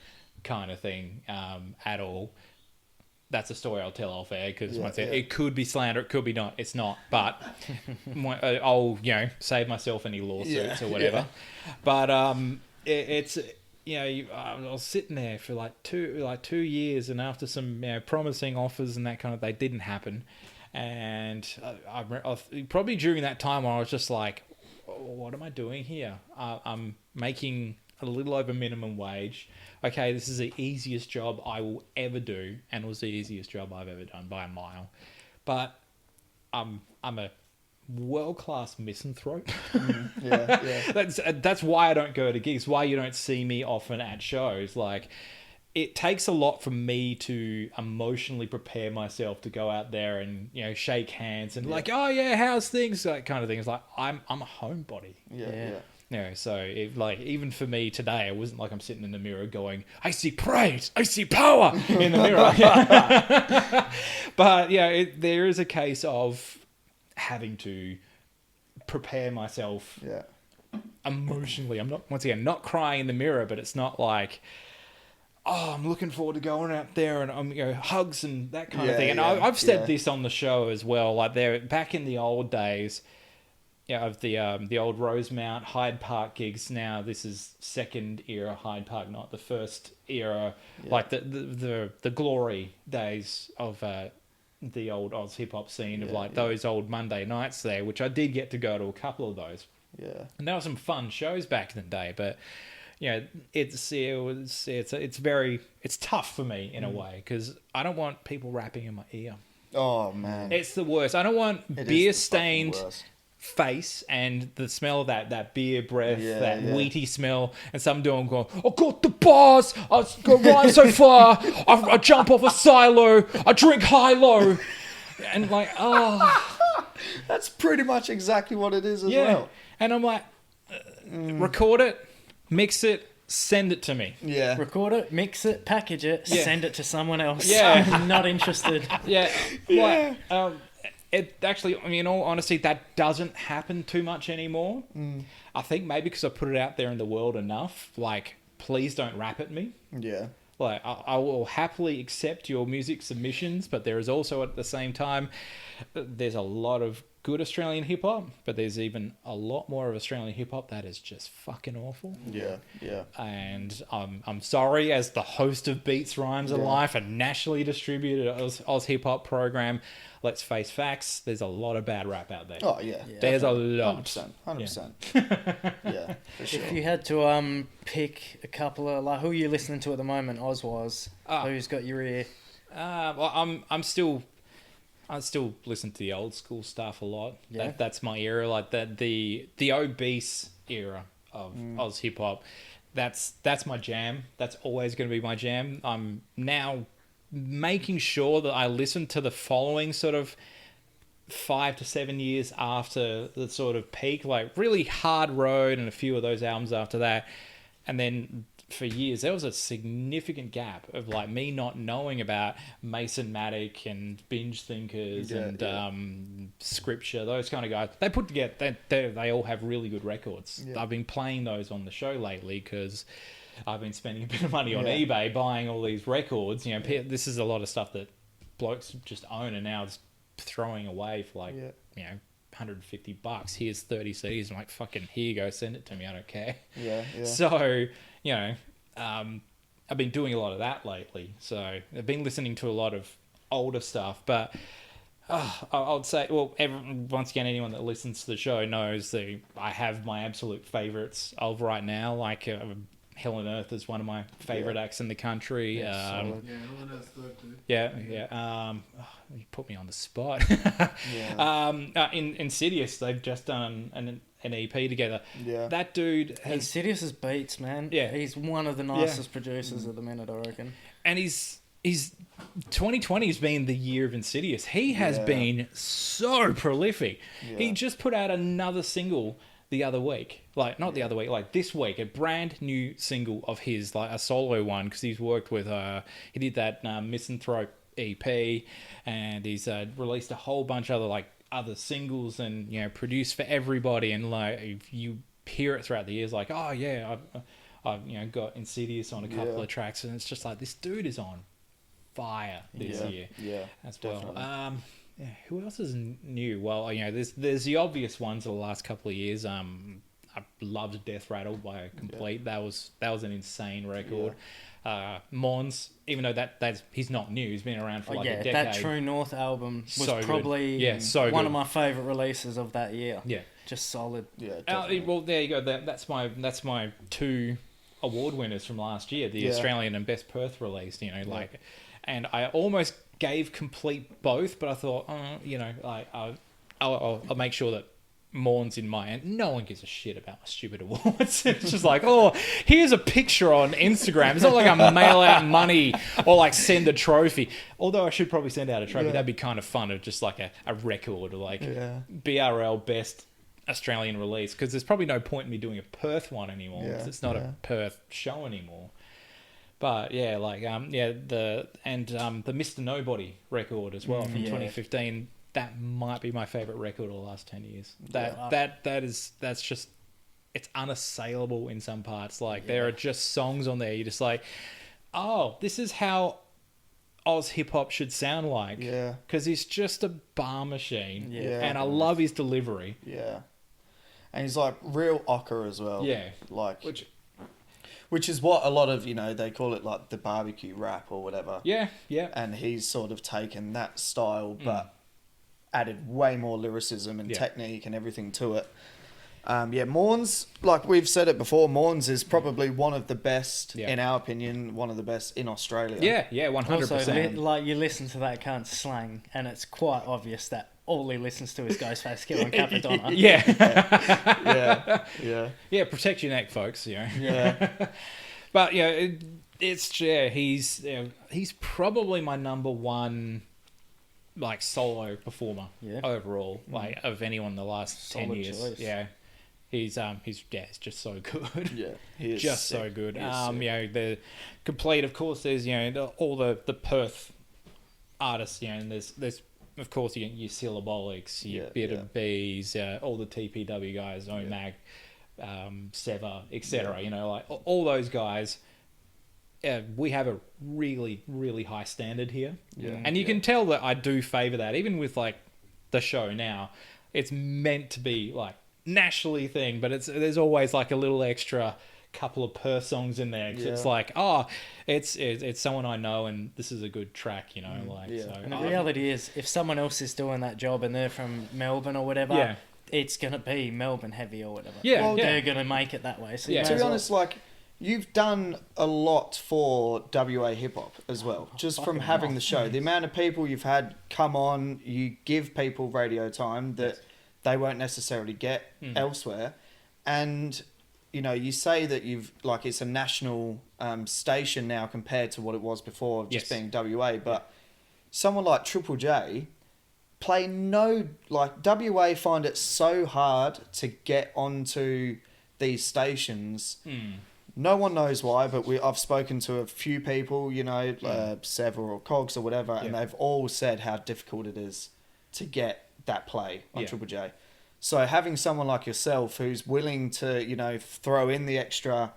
kind of thing at all. That's a story I'll tell off air, because it could be slander, it could be not. It's not, but I'll save myself any lawsuits or whatever. But it's. I was sitting there for like 2 years, and after some promising offers and that kind of, they didn't happen. And I probably during that time when I was just like, what am I doing here? I'm making a little over minimum wage. Okay, this is the easiest job I will ever do, and it was the easiest job I've ever done by a mile. But I'm a world-class misanthrope. That's why I don't go to gigs, why you don't see me often at shows. Like, it takes a lot for me to emotionally prepare myself to go out there and shake hands and like, oh yeah, how's things, that kind of thing. It's like I'm a homebody. So even for me today, it wasn't like I'm sitting in the mirror going, I see praise, I see power in the mirror. But there is a case of having to prepare myself emotionally. I'm not crying in the mirror, but it's not like, oh, I'm looking forward to going out there and I'm hugs and that kind of thing. And I've said this on the show as well. Like, there back in the old days, of the old Rosemount Hyde Park gigs. Now this is second era Hyde Park, not the first era. Like the glory days of the old Oz hip hop scene of those old Monday nights there, which I did get to go to a couple of those. Yeah, and there were some fun shows back in the day, but it's tough for me in a way, because I don't want people rapping in my ear. Oh man, it's the worst. I don't want beer stained face and the smell of that beer breath, wheaty smell, and some going, I got the bars, I got rhyme so far, I jump off a silo, I drink high-low, and like, that's pretty much exactly what it is as well. And I'm like, record it, mix it, send it to me. Yeah. Record it, mix it, package it, send it to someone else. Yeah. I'm not interested. It actually, in all honesty, that doesn't happen too much anymore. I think maybe because I put it out there in the world enough. Like, please don't rap at me. Yeah. Like, I will happily accept your music submissions, but there is also at the same time, there's a lot of good Australian hip hop, but there's even a lot more of Australian hip hop that is just fucking awful. Yeah. And I'm sorry, as the host of Beats, Rhymes and Life, a nationally distributed Oz hip hop program, let's face facts, there's a lot of bad rap out there. Oh, yeah. There's a lot. 100%. Yeah, for sure. If you had to pick a couple of, like, who are you listening to at the moment, Oz was? Who's got your ear? Well, I still listen to the old school stuff a lot. Yeah. That's my era, like that the obese era of Oz hip hop. That's my jam. That's always going to be my jam. I'm now making sure that I listen to the following sort of 5 to 7 years after the sort of peak, like really Hard Road and a few of those albums after that. And then for years, there was a significant gap of like me not knowing about Mason Matic and Binge Thinkers and Scripture, those kind of guys. They put together, they all have really good records. Yeah. I've been playing those on the show lately because I've been spending a bit of money on eBay buying all these records. You know, this is a lot of stuff that blokes just own and now it's throwing away for like, you know, $150. Here's 30 CDs. I'm like, fucking, here you go, send it to me. I don't care. Yeah. So, you know, I've been doing a lot of that lately. So I've been listening to a lot of older stuff, but I would say, well, once again, anyone that listens to the show knows that I have my absolute favorites of right now. Like Hell on Earth is one of my favorite acts in the country. Hell on Earth's good too. You put me on the spot. In Insidious, they've just done an EP together. Yeah. That dude has... Insidious is beats, man. Yeah. He's one of the nicest producers at the minute, I reckon. And he's 2020's been the year of Insidious. He has been so prolific. Yeah. He just put out another single the other week. Like, not the other week, like this week. A brand new single of his, like a solo one, because he's worked with... he did that Misanthrope EP, and he's released a whole bunch of other singles and, you know, produced for everybody. And like, if you hear it throughout the years, like, oh yeah, I've you know, got Insidious on a couple of tracks, and it's just like, this dude is on fire this year. Yeah, as well. Definitely. Who else is new? Well, you know, there's the obvious ones of the last couple of years. I loved Death Rattle by Complete. That was an insane record. Mons, even though that's he's not new, he's been around for a decade. That True North album was so probably one of my favourite releases of that year. Yeah, just solid. Yeah, well, there you go. That's my 2 award winners from last year, the Australian and Best Perth release. You know, and I almost gave Complete both, but I thought, you know, I'll make sure that Morn's in my end. No one gives a shit about my stupid awards. It's just like, oh, here's a picture on Instagram. It's not like I mail out money or like send a trophy. Although I should probably send out a trophy. That'd be kind of fun, of just like a record, or like BRL Best Australian Release, because there's probably no point in me doing a Perth one anymore, because it's not a Perth show anymore. But yeah, like the Mr. Nobody record as well from 2015. That might be my favorite record of the last 10 years. That's just, it's unassailable in some parts. Like there are just songs on there you're just like, oh, this is how Oz hip hop should sound like. Yeah. Because he's just a bar machine. Yeah. And I love his delivery. Yeah. And he's like real ochre as well. Yeah. Like, which is what a lot of, you know, they call it like the barbecue rap or whatever. Yeah. Yeah. And he's sort of taken that style, but added way more lyricism and technique and everything to it. Morns, like we've said it before, Morns is probably one of the best, in our opinion, one of the best in Australia. Yeah, 100%. Also, like you listen to that cunt's slang, and it's quite obvious that all he listens to is Ghostface Killer and Capadonna. Yeah, protect your neck, folks. You know. Yeah. But he's probably my number one, like, solo performer overall, like of anyone in the last 10 years. Choice. Yeah. He's just so good. Yeah. He is just sick. So good. You know, the Complete, of course, there's, you know, all the Perth artists, you know, and there's of course your Syllabolics, your Bitter Bees, all the TPW guys, OMAG, Sever, etc. You know, like all those guys. We have a really, really high standard here. Yeah. And you can tell that I do favour that. Even with like the show now, it's meant to be like nationally thing, but there's always like a little extra couple of purr songs in there, 'cause it's like, oh, it's someone I know and this is a good track, you know, So, and the reality is, if someone else is doing that job and they're from Melbourne or whatever, it's gonna be Melbourne heavy or whatever. They're gonna make it that way. So to be honest, like, you've done a lot for WA hip hop as well, just from having the show. The amount of people you've had come on, you give people radio time that they won't necessarily get elsewhere, and you know, you say that you've, like, it's a national station now compared to what it was before, just being WA, but someone like Triple J WA find it so hard to get onto these stations. No one knows why, but I've spoken to a few people, you know, Sever or Cogs or whatever, and they've all said how difficult it is to get that play on Triple J. So having someone like yourself who's willing to, you know, throw in the extra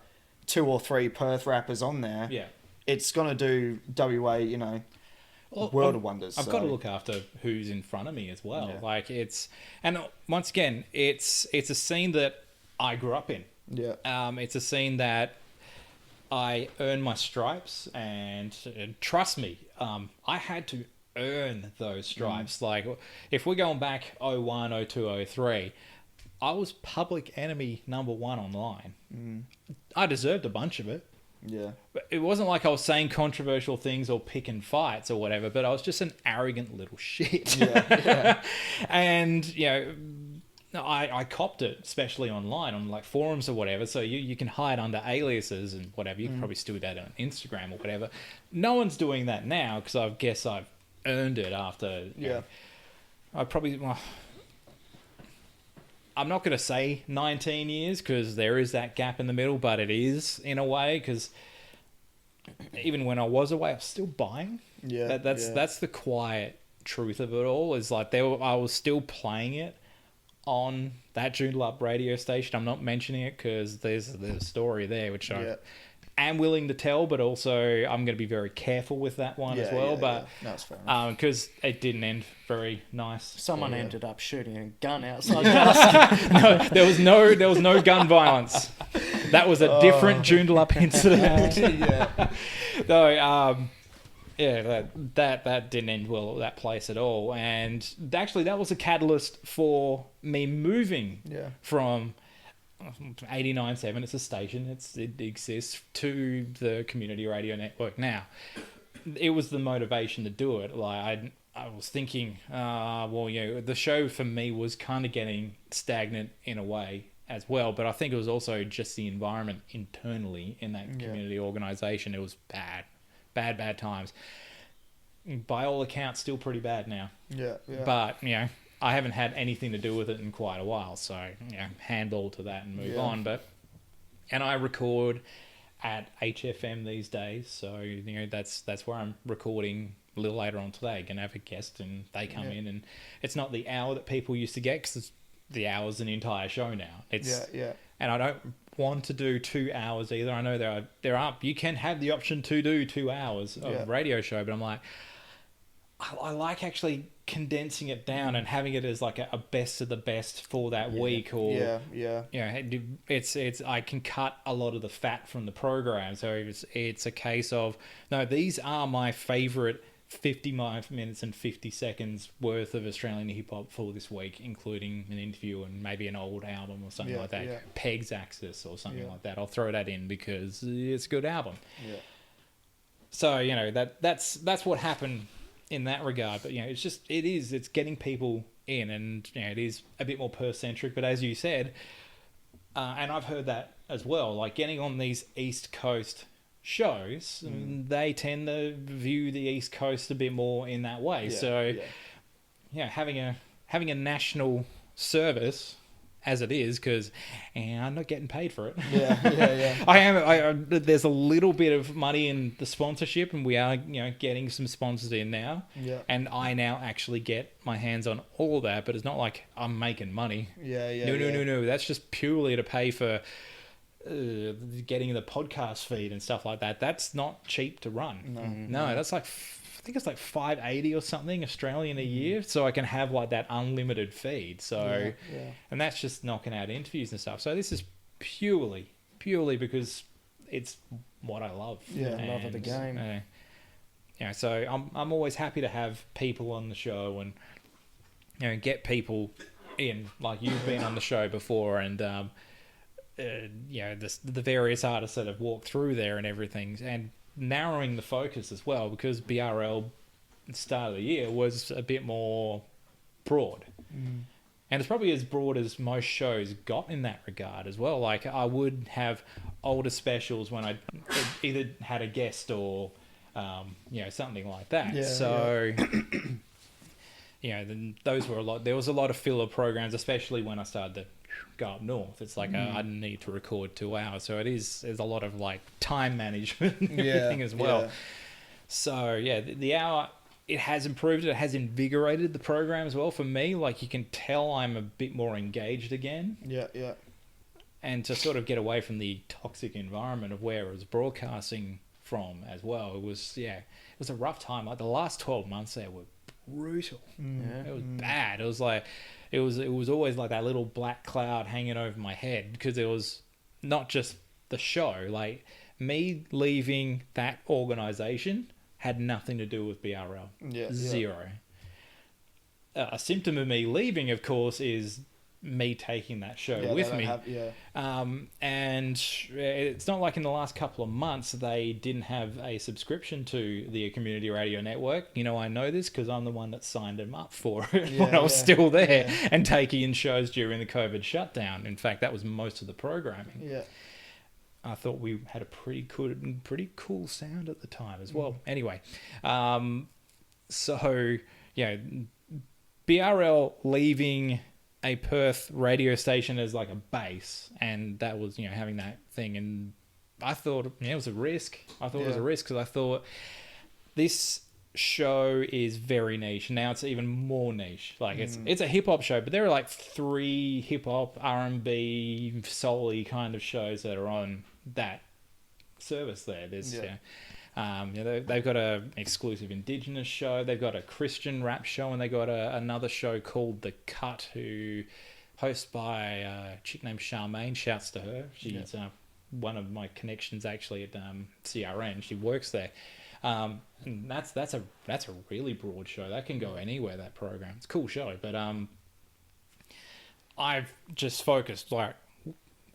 2 or 3 Perth rappers on there, it's going to do WA, you know, world of wonders. I've got to look after who's in front of me as well. Yeah. Like, and once again, it's a scene that I grew up in. Yeah. It's a scene that I earned my stripes, and trust me, I had to earn those stripes. Like, if we're going back 01, 02, 03, I was public enemy #1 online. I deserved a bunch of it. Yeah. But it wasn't like I was saying controversial things or picking fights or whatever, but I was just an arrogant little shit. And, you know, I copped it, especially online on like forums or whatever. So you can hide under aliases and whatever. You can probably still do that on Instagram or whatever. No one's doing that now, because I guess I've earned it after. You know, I probably. Well, I'm not going to say 19 years, because there is that gap in the middle, but it is in a way, because even when I was away, I was still buying. Yeah, that's the quiet truth of it all. Is like I was still playing it on that Joondalup radio station. I'm not mentioning it because there's a story there which I am willing to tell, but also I'm going to be very careful with that one as well. But no, it's fair enough. Because it didn't end very nice. Someone ended up shooting a gun outside the No, there was no gun violence. That was a different Joondalup incident. That didn't end well at that place at all. And actually, that was a catalyst for me moving from 89.7, it's a station, it exists, to the community radio network now. It was the motivation to do it. Like, I was thinking, well, you know, the show for me was kind of getting stagnant in a way as well, but I think it was also just the environment internally in that community organisation. It was bad times. By all accounts, still pretty bad now. But, you know, I haven't had anything to do with it in quite a while, so, you know, handball to that and move on. And I record at HFM these days, so, you know, that's where I'm recording a little later on today. Gonna have a guest, and they come in, and it's not the hour that people used to get, because the hour's an entire show now. And I don't want to do 2 hours either. I know there are you can have the option to do 2 hours of a radio show, but I'm like, I like actually condensing it down and having it as like a best of the best for that week, or you know, it's I can cut a lot of the fat from the program, so it's a case of, no, these are my favorite 55 minutes and 50 seconds worth of Australian hip hop for this week, including an interview and maybe an old album or something like that. Peg's Axis or something like that. I'll throw that in because it's a good album. So, you know, that's what happened in that regard. But, you know, it's getting people in, and, you know, it is a bit more Perth-centric. But as you said, and I've heard that as well, like getting on these East Coast shows, they tend to view the East Coast a bit more in that way. Having a national service, as it is, because I'm not getting paid for it. I am. There's a little bit of money in the sponsorship, and we are, you know, getting some sponsors in now. And I now actually get my hands on all of that, but it's not like I'm making money. No. That's just purely to pay for getting the podcast feed and stuff like that. That's not cheap to run. No, that's like, I think it's like $580 or something Australian a year, so I can have like that unlimited feed. So, and that's just knocking out interviews and stuff. So this is purely because it's what I love. Love of the game. So I'm always happy to have people on the show and get people in, like you've been on the show before, and the various artists that have walked through there and everything, and narrowing the focus as well, because BRL start of the year was a bit more broad. And it's probably as broad as most shows got in that regard as well. Like, I would have older specials when I either had a guest or something like that. Then those were a lot. There was a lot of filler programs, especially when I started to go up north. It's like I need to record 2 hours, so there's a lot of like time management and everything as well. So the hour, it has improved. It has invigorated the program as well for me. Like, you can tell I'm a bit more engaged again. And to sort of get away from the toxic environment of where I was broadcasting from as well. It was a rough time. Like, the last 12 months there were brutal. It was bad. It was like it was always like that little black cloud hanging over my head, because it was not just the show. Like, me leaving that organization had nothing to do with BRL. Zero. A symptom of me leaving, of course, is me taking that show with me. And it's not like in the last couple of months they didn't have a subscription to the community radio network. I know this because I'm the one that signed them up for it when I was still there and taking in shows during the COVID shutdown. In fact, that was most of the programming. I thought we had a pretty cool sound at the time as well. Anyway, BRL leaving a Perth radio station as like a base, and that was having that thing, and I thought it was a risk. It was a risk because I thought this show is very niche. Now it's even more niche. Like, it's a hip hop show, but there are like 3 hip hop, R&B, soul-y kind of shows that are on that service there. There's they've got a exclusive Indigenous show, they've got a Christian rap show, and they got another show called The Cut, who hosted by a chick named Charmaine. Shouts to her. She's one of my connections actually at CRN. She works there. And that's a really broad show. That can go anywhere, that program. It's a cool show, but I've just focused like,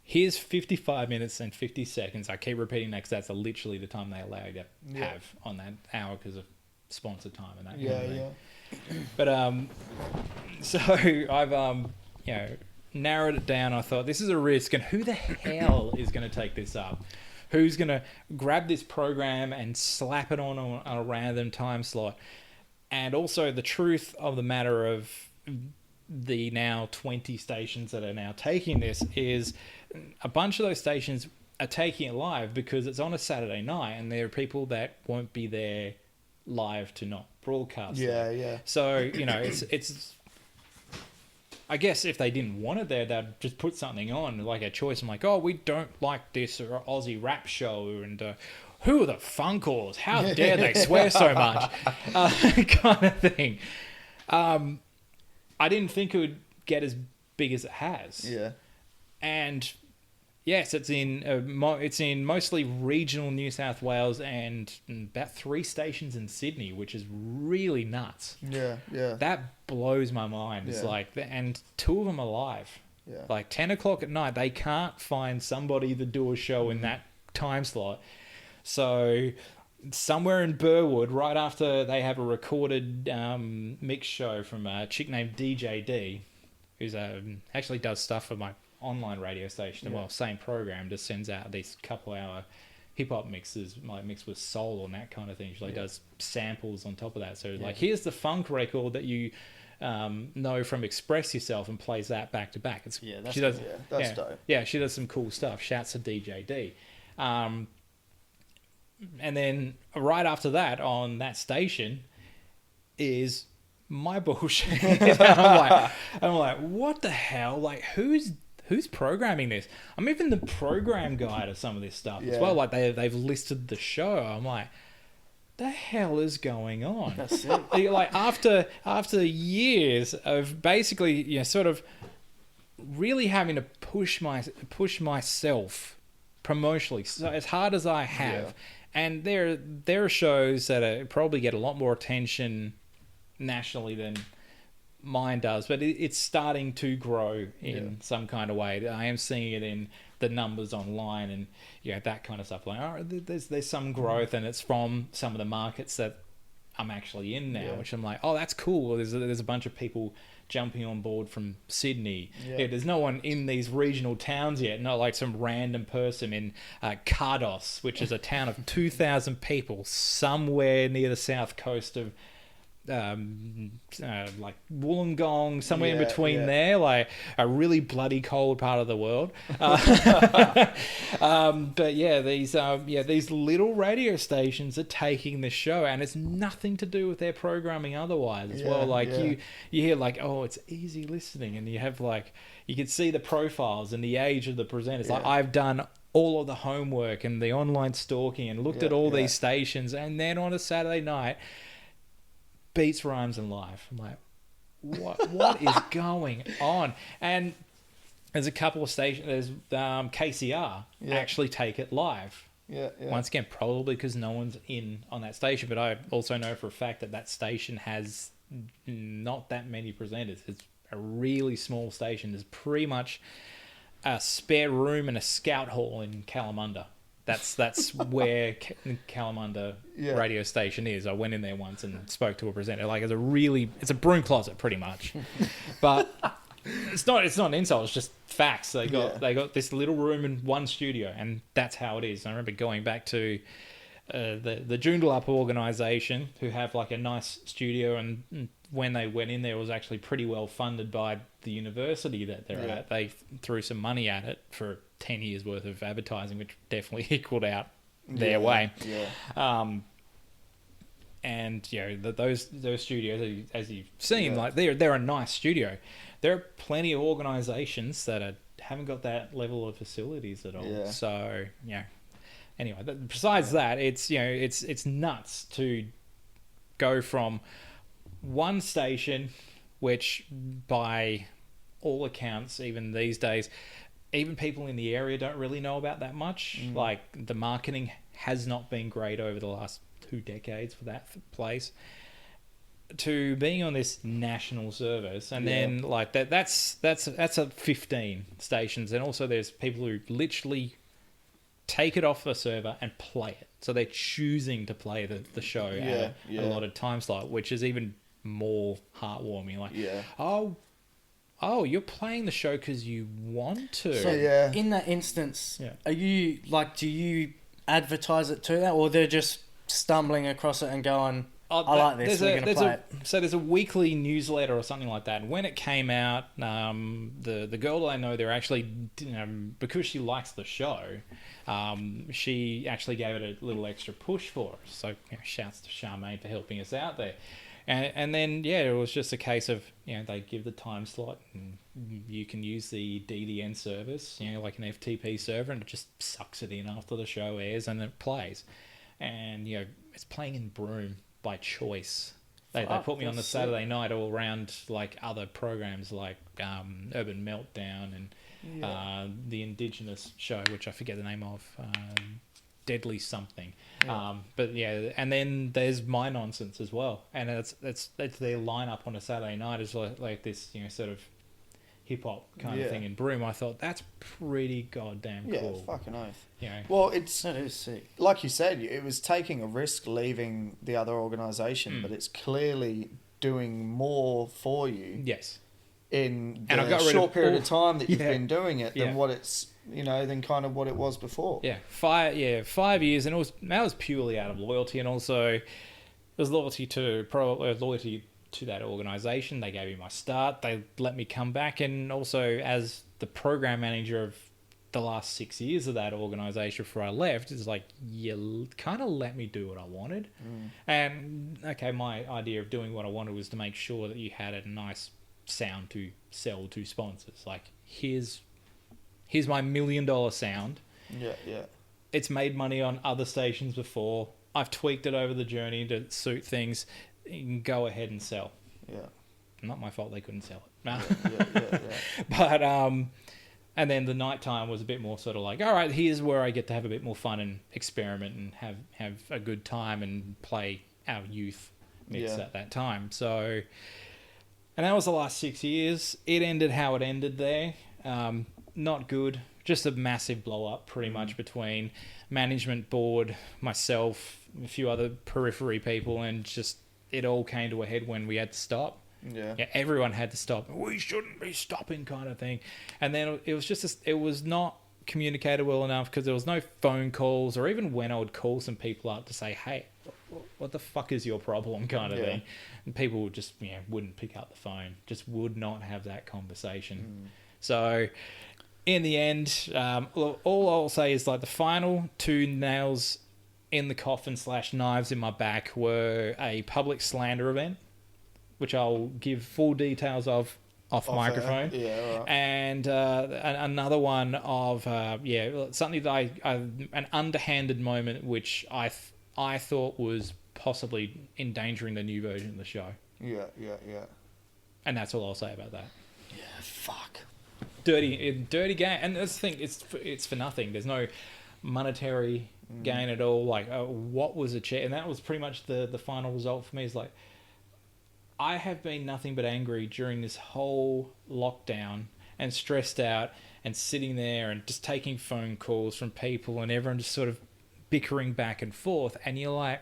here's 55 minutes and 50 seconds. I keep repeating that because that's literally the time they allow you to have on that hour because of sponsor time and that kind of thing. But so I've narrowed it down. I thought, this is a risk, and who the hell is going to take this up? Who's going to grab this program and slap it on a random time slot? And also, the truth of the matter of the now 20 stations that are now taking this is a bunch of those stations are taking it live because it's on a Saturday night, and there are people that won't be there live to not broadcast. So, it's I guess if they didn't want it there, they'd just put something on, like a choice. I'm like, oh, we don't like this Aussie rap show, and who are the Funkors? How dare they swear so much? Kind of thing. I didn't think it would get as big as it has. And yes, it's in mostly regional New South Wales and about 3 stations in Sydney, which is really nuts. That blows my mind. It's like, and 2 of them are live. Like 10 o'clock at night, they can't find somebody to do a show in that time slot. So somewhere in Burwood, right after they have a recorded mix show from a chick named DJ D, who's actually does stuff for my online radio station. Well, same program, just sends out these couple-hour hip-hop mixes, like mixed with soul and that kind of thing. She does samples on top of that. So like, here's the funk record that you know from Express Yourself, and plays that back to back. That's dope. Yeah, she does some cool stuff. Shouts to DJ D. And then right after that, on that station, is my bullshit. I'm like, what the hell? Like, who's who's programming this? I'm even the program guy to some of this stuff as well. Like they've listed the show. I'm like, the hell is going on? That's it. Like after years of basically, sort of really having to push myself promotionally so as hard as I have, and there are shows that probably get a lot more attention nationally than mine does, but it's starting to grow in some kind of way. I am seeing it in the numbers online and that kind of stuff. Like, there's some growth, and it's from some of the markets that I'm actually in now, which I'm like, oh, that's cool. There's a bunch of people jumping on board from Sydney. There's no one in these regional towns yet, not like some random person in Cardos, which is a town of 2,000 people somewhere near the south coast of like Wollongong, somewhere in between there, like a really bloody cold part of the world. But these little radio stations are taking the show, and it's nothing to do with their programming otherwise as well. Like you hear like, oh, it's easy listening, and you have like, you can see the profiles and the age of the presenters. Like, I've done all of the homework and the online stalking and looked at all these stations, and then on a Saturday night, beats, rhymes, and live. I'm like, what is going on? And there's a couple of stations. There's KCR actually take it live. Once again, probably because no one's in on that station. But I also know for a fact that station has not that many presenters. It's a really small station. There's pretty much a spare room and a scout hall in Kalamunda. That's where Kalamunda radio station is. I went in there once and spoke to a presenter. Like, it's a broom closet pretty much, but it's not an insult. It's just facts. They got this little room and one studio, and that's how it is. I remember going back to the Joondalup organisation, who have like a nice studio, and when they went in there, it was actually pretty well funded by the university that they're at. They threw some money at it for 10 years worth of advertising, which definitely equaled out their way. And those studios, as you've seen, like they're a nice studio. There are plenty of organisations that haven't got that level of facilities at all. So anyway, besides that, it's nuts to go from one station, which by all accounts, even these days, even people in the area don't really know about that much. Like, the marketing has not been great over the last 2 decades for that place, to being on this national service. And then like that's a 15 stations. And also there's people who literally take it off the server and play it. So they're choosing to play the show at a allotted time slot, which is even more heartwarming. Like, oh, you're playing the show because you want to. So in that instance, are you like, do you advertise it to that, or they're just stumbling across it and going, I like this, we're going to play it? So there's a weekly newsletter or something like that. And when it came out, the girl that I know, they're actually, because she likes the show, she actually gave it a little extra push for us. So shouts to Charmaine for helping us out there. And then, it was just a case of, they give the time slot and you can use the DDN service, like an FTP server, and it just sucks it in after the show airs and it plays. And, it's playing in Broome by choice. They put me on the Saturday night all around like other programs like Urban Meltdown and the Indigenous show, which I forget the name of, Deadly something. But and then there's My Nonsense as well, and it's their lineup on a Saturday night is like this sort of hip hop kind of thing in Broome. I thought that's pretty goddamn cool. Fucking oath. Well, that is sick. Like you said, it was taking a risk leaving the other organisation, but it's clearly doing more for you. Yes. In the short period of time that you've been doing it than what it's than kind of what it was before. 5 years, and that was purely out of loyalty, and also there's loyalty to that organisation. They gave me my start. They let me come back, and also as the program manager of the last 6 years of that organisation before I left, it's like, you kind of let me do what I wanted. And okay, my idea of doing what I wanted was to make sure that you had a nice sound to sell to sponsors. Like, here's here's my $1 million sound. Yeah, yeah. It's made money on other stations before. I've tweaked it over the journey to suit things. You can go ahead and sell. Yeah. Not my fault they couldn't sell it. Yeah. But, and then the nighttime was a bit more sort of like, all right, here's where I get to have a bit more fun and experiment and have a good time and play our youth mix at that time. So, and that was the last 6 years. It ended how it ended there. Not good. Just a massive blow up pretty much between management board, myself, a few other periphery people, and just it all came to a head when we had to stop. Yeah, everyone had to stop. We shouldn't be stopping, kind of thing. And then it was just it was not communicated well enough because there was no phone calls, or even when I would call some people up to say, "Hey, what the fuck is your problem?" kind of thing, and people would just wouldn't pick up the phone, just would not have that conversation. So in the end, all I'll say is like the final 2 nails in the coffin / knives in my back were a public slander event, which I'll give full details of off microphone. Yeah, right. And another one of something that an underhanded moment which I thought was possibly endangering the new version of the show. Yeah. And that's all I'll say about that. Yeah, fuck. Dirty game, and that's the thing. It's for nothing. There's no monetary gain at all. Like, what was achieved, and that was pretty much the final result for me. Is like, I have been nothing but angry during this whole lockdown and stressed out and sitting there and just taking phone calls from people and everyone just sort of bickering back and forth. And you're like,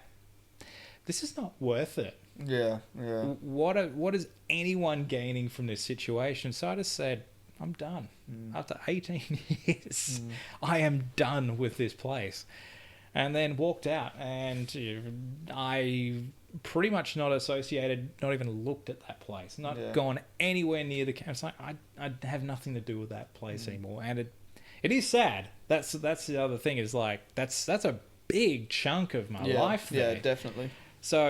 this is not worth it. Yeah. What is anyone gaining from this situation? So I just said, I'm done. After 18 years, I am done with this place. And then walked out, and I pretty much not associated, not even looked at that place, not gone anywhere near the campus. Like, I have nothing to do with that place anymore, and it is sad. That's the other thing, is like that's a big chunk of my life there. Yeah, definitely. So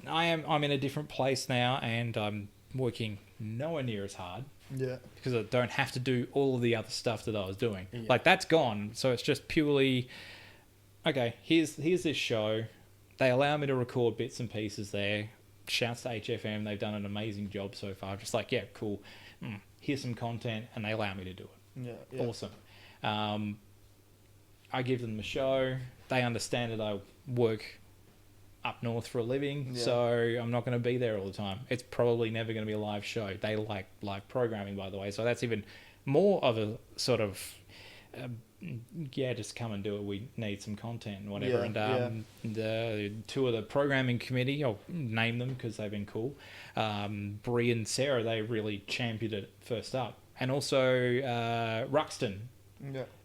I'm in a different place now, and I'm working nowhere near as hard. Yeah. Because I don't have to do all of the other stuff that I was doing. Yeah. Like, that's gone. So it's just purely, okay, here's this show. They allow me to record bits and pieces there. Shouts to HFM. They've done an amazing job so far. Just like, yeah, cool. Here's some content, and they allow me to do it. Yeah. Awesome. I give them a show. They understand that I work up north for a living, so I'm not going to be there all the time. It's probably never going to be a live show. They like live programming, by the way, so that's even more of a sort of just come and do it. We need some content and whatever. The 2 of the programming committee, I'll name them because they've been cool. Bree and Sarah, they really championed it first up, and also Ruxton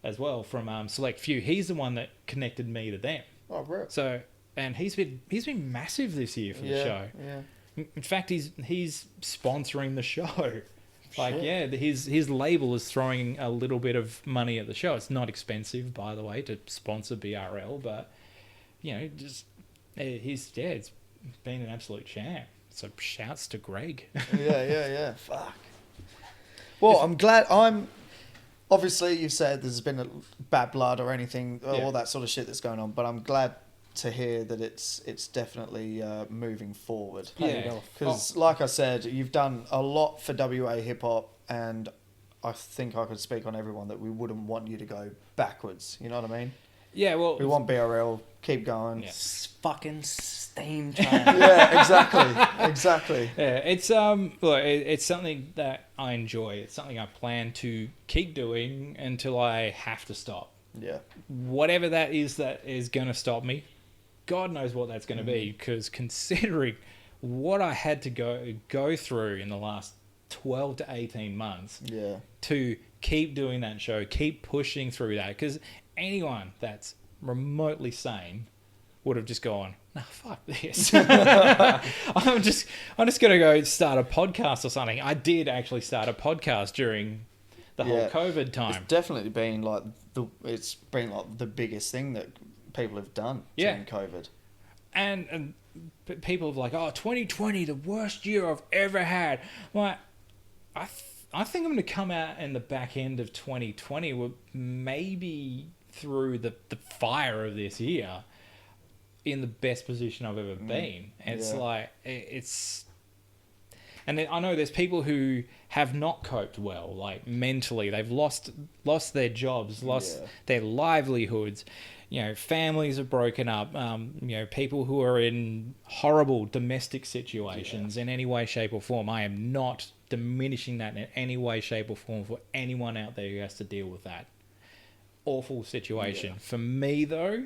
as well from Select Few. He's the one that connected me to them. Oh, bro. So. And he's been massive this year for the show. Yeah. In fact, he's sponsoring the show. Like, his label is throwing a little bit of money at the show. It's not expensive, by the way, to sponsor BRL, but it's been an absolute champ. So shouts to Greg. Yeah. Fuck. Well, I'm glad. Obviously, you said there's been a bad blood or anything, all that sort of shit that's going on, but I'm glad to hear that it's definitely moving forward. Because like I said, you've done a lot for WA hip hop, and I think I could speak on everyone that we wouldn't want you to go backwards. You know what I mean? Yeah, well, we want BRL, keep going. Fucking steam train. Exactly. Yeah, it's it's something that I enjoy. It's something I plan to keep doing until I have to stop. Yeah. Whatever that is going to stop me, God knows what that's going to be, because considering what I had to go through in the last 12 to 18 months to keep doing that show, keep pushing through that, because anyone that's remotely sane would have just gone, nah, fuck this. I'm just going to go start a podcast or something. I did actually start a podcast during the whole COVID time. It's definitely been like the biggest thing that people have done during COVID. And people have like, 2020, the worst year I've ever had. Like, I think I'm going to come out in the back end of 2020, with maybe through the fire of this year, in the best position I've ever been. And it's like, it's... And then I know there's people who have not coped well, like mentally. They've lost their jobs, lost their livelihoods. You know, families are broken up. You know, people who are in horrible domestic situations in any way, shape, or form. I am not diminishing that in any way, shape, or form for anyone out there who has to deal with that awful situation. For me, though,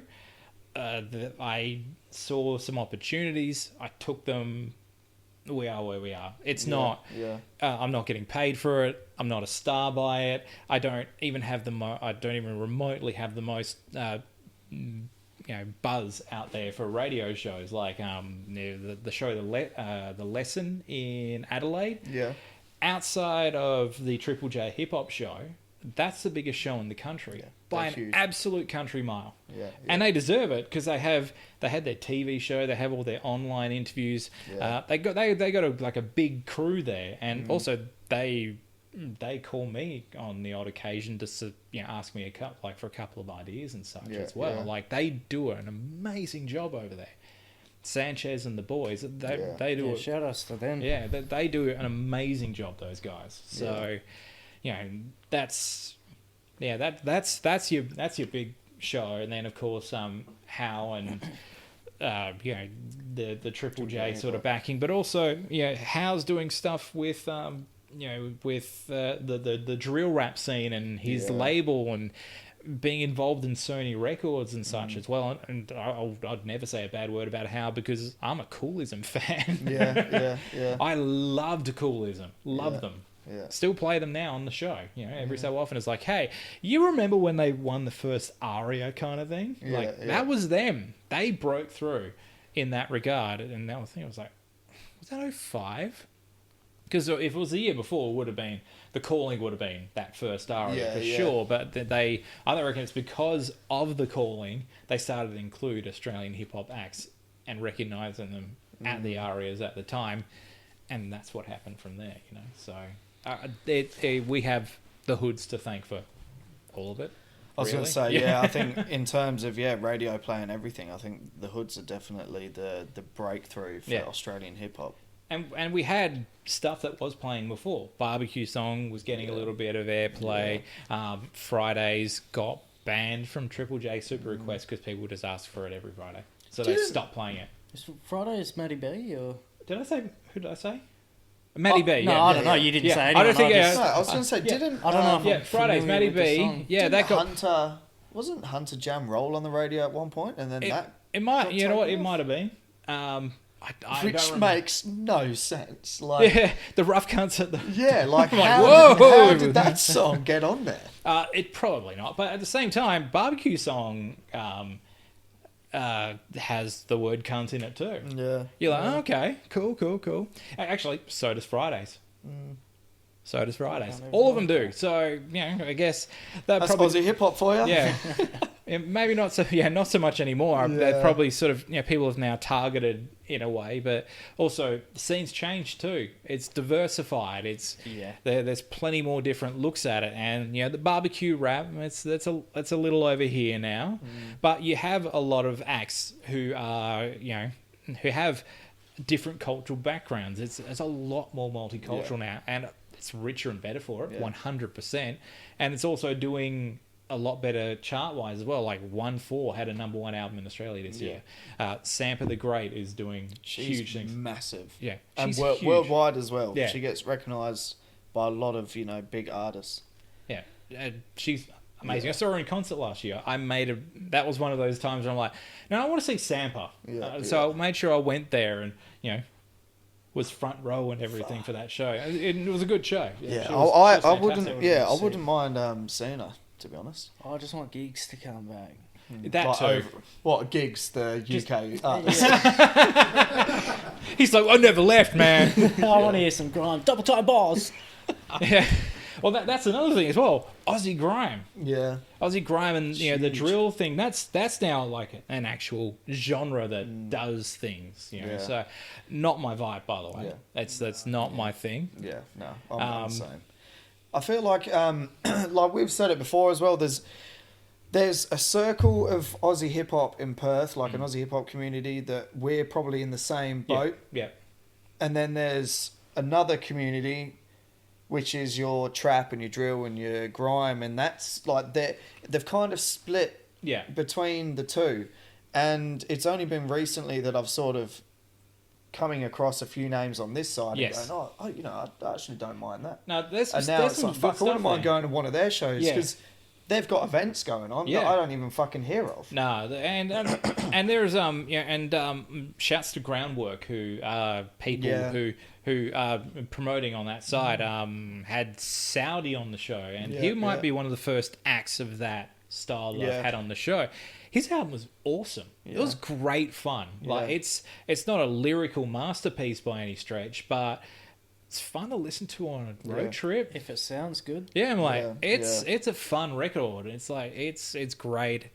I saw some opportunities. I took them. We are where we are. It's not. I'm not getting paid for it. I'm not a star by it. I don't even have I don't even remotely have the most, buzz out there for radio shows like the show the Lesson in Adelaide. Yeah. Outside of the Triple J hip hop show, that's the biggest show in the country by an absolute country mile. And they deserve it because they had their TV show, they have all their online interviews. They got a big crew there, and also they call me on the odd occasion to ask me for a couple of ideas and such as well. Like, they do an amazing job over there. Sanchez and the boys, they do it. Shout outs to them. Yeah, they do an amazing job, those guys. So, that's your big show. And then of course Hal and the Triple J sort of backing, but also Hal's doing stuff with with the drill rap scene and his label, and being involved in Sony Records and such as well. And I'd never say a bad word about Hal because I'm a Coolism fan. I loved Coolism. Love them. Yeah. Still play them now on the show. Every so often it's like, hey, you remember when they won the first ARIA kind of thing? That was them. They broke through in that regard. And that thing was like, was that 05? Because if it was the year before, it would have been, The Calling would have been that first ARIA for sure. But I reckon it's because of The Calling, they started to include Australian hip hop acts and recognising them at the ARIAs at the time. And that's what happened from there, So we have the hoods to thank for all of it. I was going to say, I think in terms of radio play and everything, I think the hoods are definitely the breakthrough for Australian hip hop. And we had stuff that was playing before. Barbecue Song was getting a little bit of airplay. Fridays got banned from Triple J Super Request because people just asked for it every Friday, so they stopped playing it. Is Fridays Matty B or? Did I say? Who did I say? Matty B. No, I don't know. You didn't say anyone. I don't think. I was going to say, didn't I don't know. If Fridays Matty B. Yeah, that got Hunter. Wasn't Hunter Jam Roll on the radio at one point, and then it might. You know what? It might have been. Which makes no sense. Like, the rough cunts at the how did that song get on there? It probably not, but at the same time, Barbecue Song has the word cunt in it too. You're like, oh, okay, cool. Actually, so does Fridays. So does Fridays. All of them do. So I guess that's Aussie hip hop for you. Yeah. Maybe not so. Yeah, not so much anymore. They're probably sort of people have now targeted in a way, but also the scene's changed too. It's diversified. There's plenty more different looks at it, and the barbecue rap. That's a little over here now, but you have a lot of acts who are who have different cultural backgrounds. It's a lot more multicultural now, and it's richer and better for it, 100%. And it's also doing a lot better chart-wise as well. Like 1-4 had a number one album in Australia this year. Sampa the Great is doing huge things. Massive. Yeah. And worldwide as well. Yeah. She gets recognised by a lot of, people artists. Yeah. She's amazing. I saw her in concert last year. That was one of those times where I'm like, no, I want to see Sampa. So I made sure I went there and, was front row and everything for that show. It was a good show. I wouldn't mind seeing her, to be honest. I just want gigs to come back. That too. What gigs? The UK artists. He's like, I never left, man. I want to hear some grime. Double time bars. Yeah. Well, that's another thing as well. Aussie grime. Yeah. Aussie grime and the drill thing. That's now like an actual genre that does things. So not my vibe, by the way. That's not my thing. Yeah. No, I'm the same. I feel like like we've said it before as well. There's a circle of Aussie hip hop in Perth, like an Aussie hip hop community that we're probably in the same boat. Yeah. And then there's another community, which is your trap and your drill and your grime, and that's like they've kind of split between the two. And it's only been recently that I've sort of coming across a few names on this side and going, oh, you know, I actually don't mind that. No, there's and now there's it's some like, good fuck, I wouldn't stuff mind there. going to one of their shows because they've got events going on that I don't even fucking hear of. No, and there's shouts to Groundwork who people who are promoting on that side had Saudi on the show, and he might be one of the first acts of that style that I've had on the show. His album was awesome. It was great fun. Like it's not a lyrical masterpiece by any stretch, but it's fun to listen to on a road trip. If it sounds good. Yeah, I'm like, it's a fun record. It's like it's great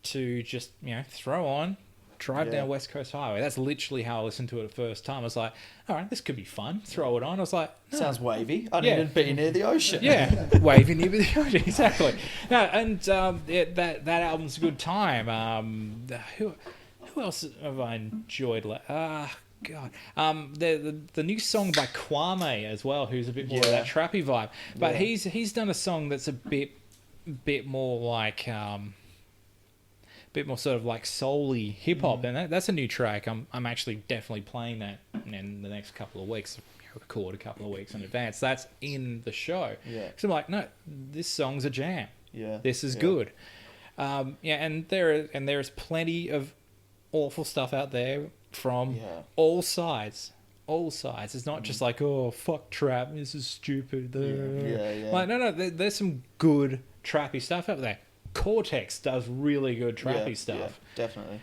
to just, you know, throw on, drive down West Coast Highway. That's literally how I listened to it the first time. I was like, all right, this could be fun. Throw it on. I was like, no. Sounds wavy. I need to be near the ocean. Yeah, wavy near the ocean, exactly. No, and that album's a good time. Who else have I enjoyed? God, the new song by Kwame as well, who's a bit more of that trappy vibe. But he's done a song that's a bit more like bit more sort of like soul-y hip hop, and that's a new track. I'm actually definitely playing that in the next couple of weeks. Record a couple of weeks in advance. That's in the show. Yeah. So I'm like, no, this song's a jam. Yeah. This is good. And there's plenty of awful stuff out there from all sides. All sides. It's not just like, oh, fuck trap, this is stupid. Like, no, there's some good trappy stuff out there. Cortex does really good trappy stuff. Yeah, definitely.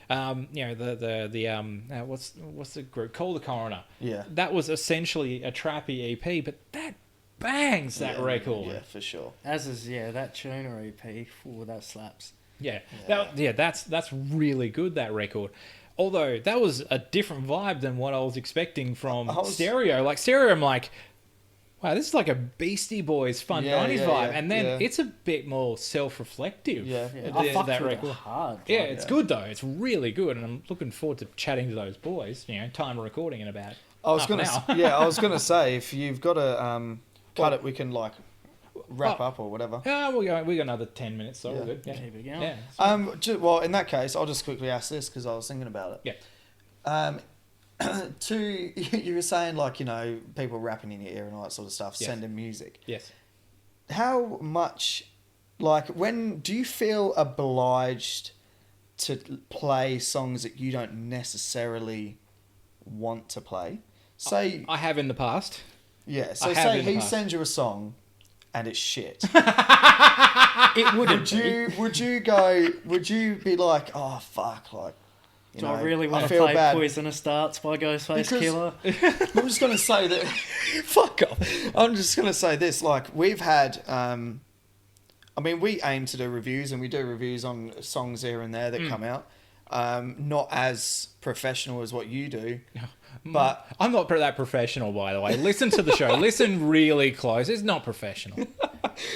You know, the what's the group? Call the Coroner. Yeah. That was essentially a trappy EP, but that bangs that record. Yeah, for sure. As is that Tuner EP. Ooh, that slaps. Yeah. That's really good, that record. Although that was a different vibe than what I was expecting from Stereo. Like Stereo, I'm like, wow, this is like a Beastie Boys fun 90s vibe. And then it's a bit more self-reflective. I fucked that record hard. Yeah, it's good though. It's really good. And I'm looking forward to chatting to those boys. You know, time of recording in about half an hour. I was going to say, if you've got to cut it, we can like wrap up or whatever. Yeah, we got another 10 minutes, so we're good. Yeah. Keep it going. Yeah. Well, in that case, I'll just quickly ask this because I was thinking about it. Yeah. You were saying, like, you know, people rapping in your ear and all that sort of stuff, sending music. Yes. How much, like, when do you feel obliged to play songs that you don't necessarily want to play? Say, I have in the past. Yeah, so say he sends you a song and it's shit. It wouldn't. Would you be like, oh fuck, like, do I really want to play bad. Poisonous Darts by Ghostface Killer? I'm just going to say that... Fuck off. I'm just going to say this. Like, we've had... I mean, we aim to do reviews, and we do reviews on songs here and there that come out. Not as professional as what you do. But I'm not that professional, by the way. Listen to the show. Listen really close. It's not professional.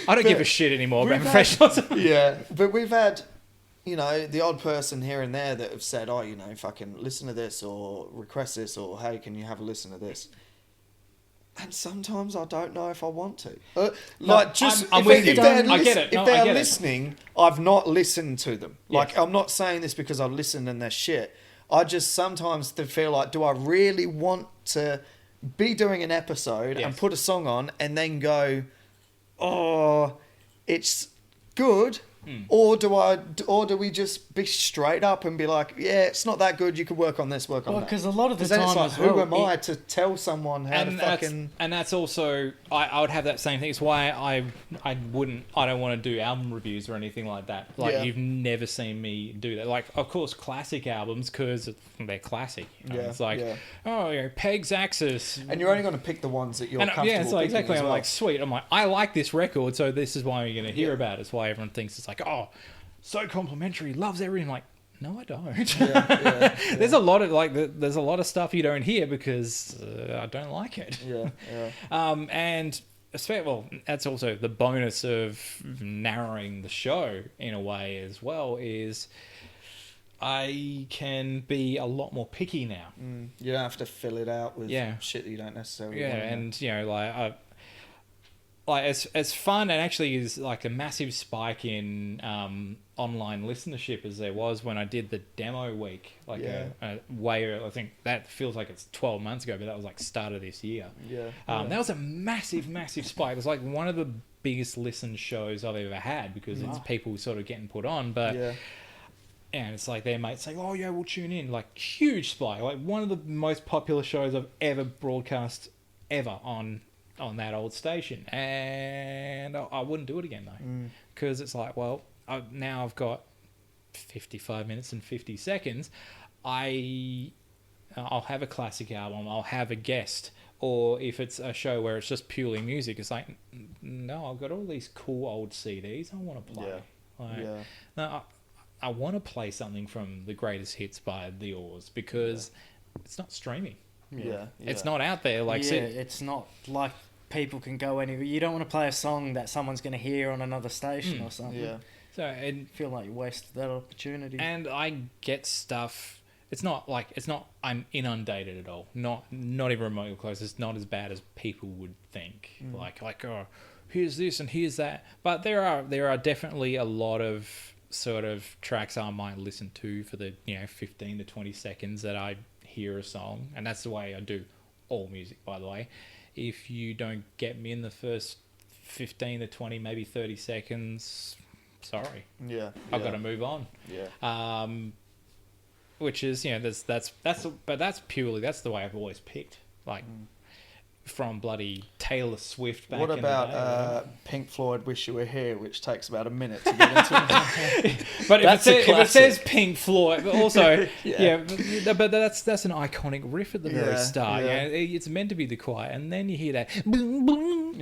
I don't give a shit anymore about professionals. Yeah, but we've had... You know, the odd person here and there that have said, oh, you know, fucking listen to this or request this or, hey, can you have a listen to this? And sometimes I don't know if I want to. I'm with you. I get it. If they're listening, I've not listened to them. Like, I'm not saying this because I've listened and they're shit. I just sometimes feel like, do I really want to be doing an episode and put a song on and then go, oh, it's good... Or do we just be straight up and be like, yeah, it's not that good, you could work on this, work on that? Because a lot of the then time it's like, as well, who am I to tell someone how to fucking... And that's also, I would have that same thing. It's why I don't want to do album reviews or anything like that. Like, you've never seen me do that. Like, of course, classic albums, because they're classic. You know? It's like, oh, you know, Peg's Axis. And you're only going to pick the ones that you're comfortable with. Yeah, so exactly. I'm like, sweet. I'm like, I like this record, so this is why you're going to hear about it. It's why everyone thinks it's like, oh, so complimentary, loves everything. I'm like, no, I don't. There's a lot of stuff you don't hear because I don't like it. And well, that's also the bonus of narrowing the show in a way as well, is I can be a lot more picky now. You don't have to fill it out with shit that you don't necessarily want. And, you know, like as fun and actually is like a massive spike in online listenership as there was when I did the demo week, like a way, I think that feels like it's 12 months ago, but that was like start of this year. That was a massive spike. It was like one of the biggest listened shows I've ever had, because it's people sort of getting put on, but and it's like their mates saying, oh yeah, we'll tune in, like huge spike, like one of the most popular shows I've ever broadcast ever on that old station. And I wouldn't do it again though, because it's like, well, now I've got 55 minutes and 50 seconds. I'll have a classic album, I'll have a guest, or if it's a show where it's just purely music, it's like, no, I've got all these cool old CDs I want to play. No, I want to play something from the greatest hits by the Oars, because it's not streaming. It's not out there. Like, it's not like people can go anywhere. You don't want to play a song that someone's going to hear on another station or something. So I feel like you wasted that opportunity. And I get stuff. It's not I'm inundated at all. Not even remotely close. It's not as bad as people would think. Like oh, here's this and here's that. But there are definitely a lot of sort of tracks I might listen to for the 15 to 20 seconds that I hear a song, and that's the way I do all music, by the way. If you don't get me in the first 15 to 20, maybe 30 seconds, sorry. I've got to move on. Which is, that's the way I've always picked. Like, from bloody Taylor Swift back in the day. What about Pink Floyd Wish You Were Here, which takes about a minute to get into? But if it says Pink Floyd, but also, but that's an iconic riff at the very start. It's meant to be the quiet, and then you hear that boom, boom.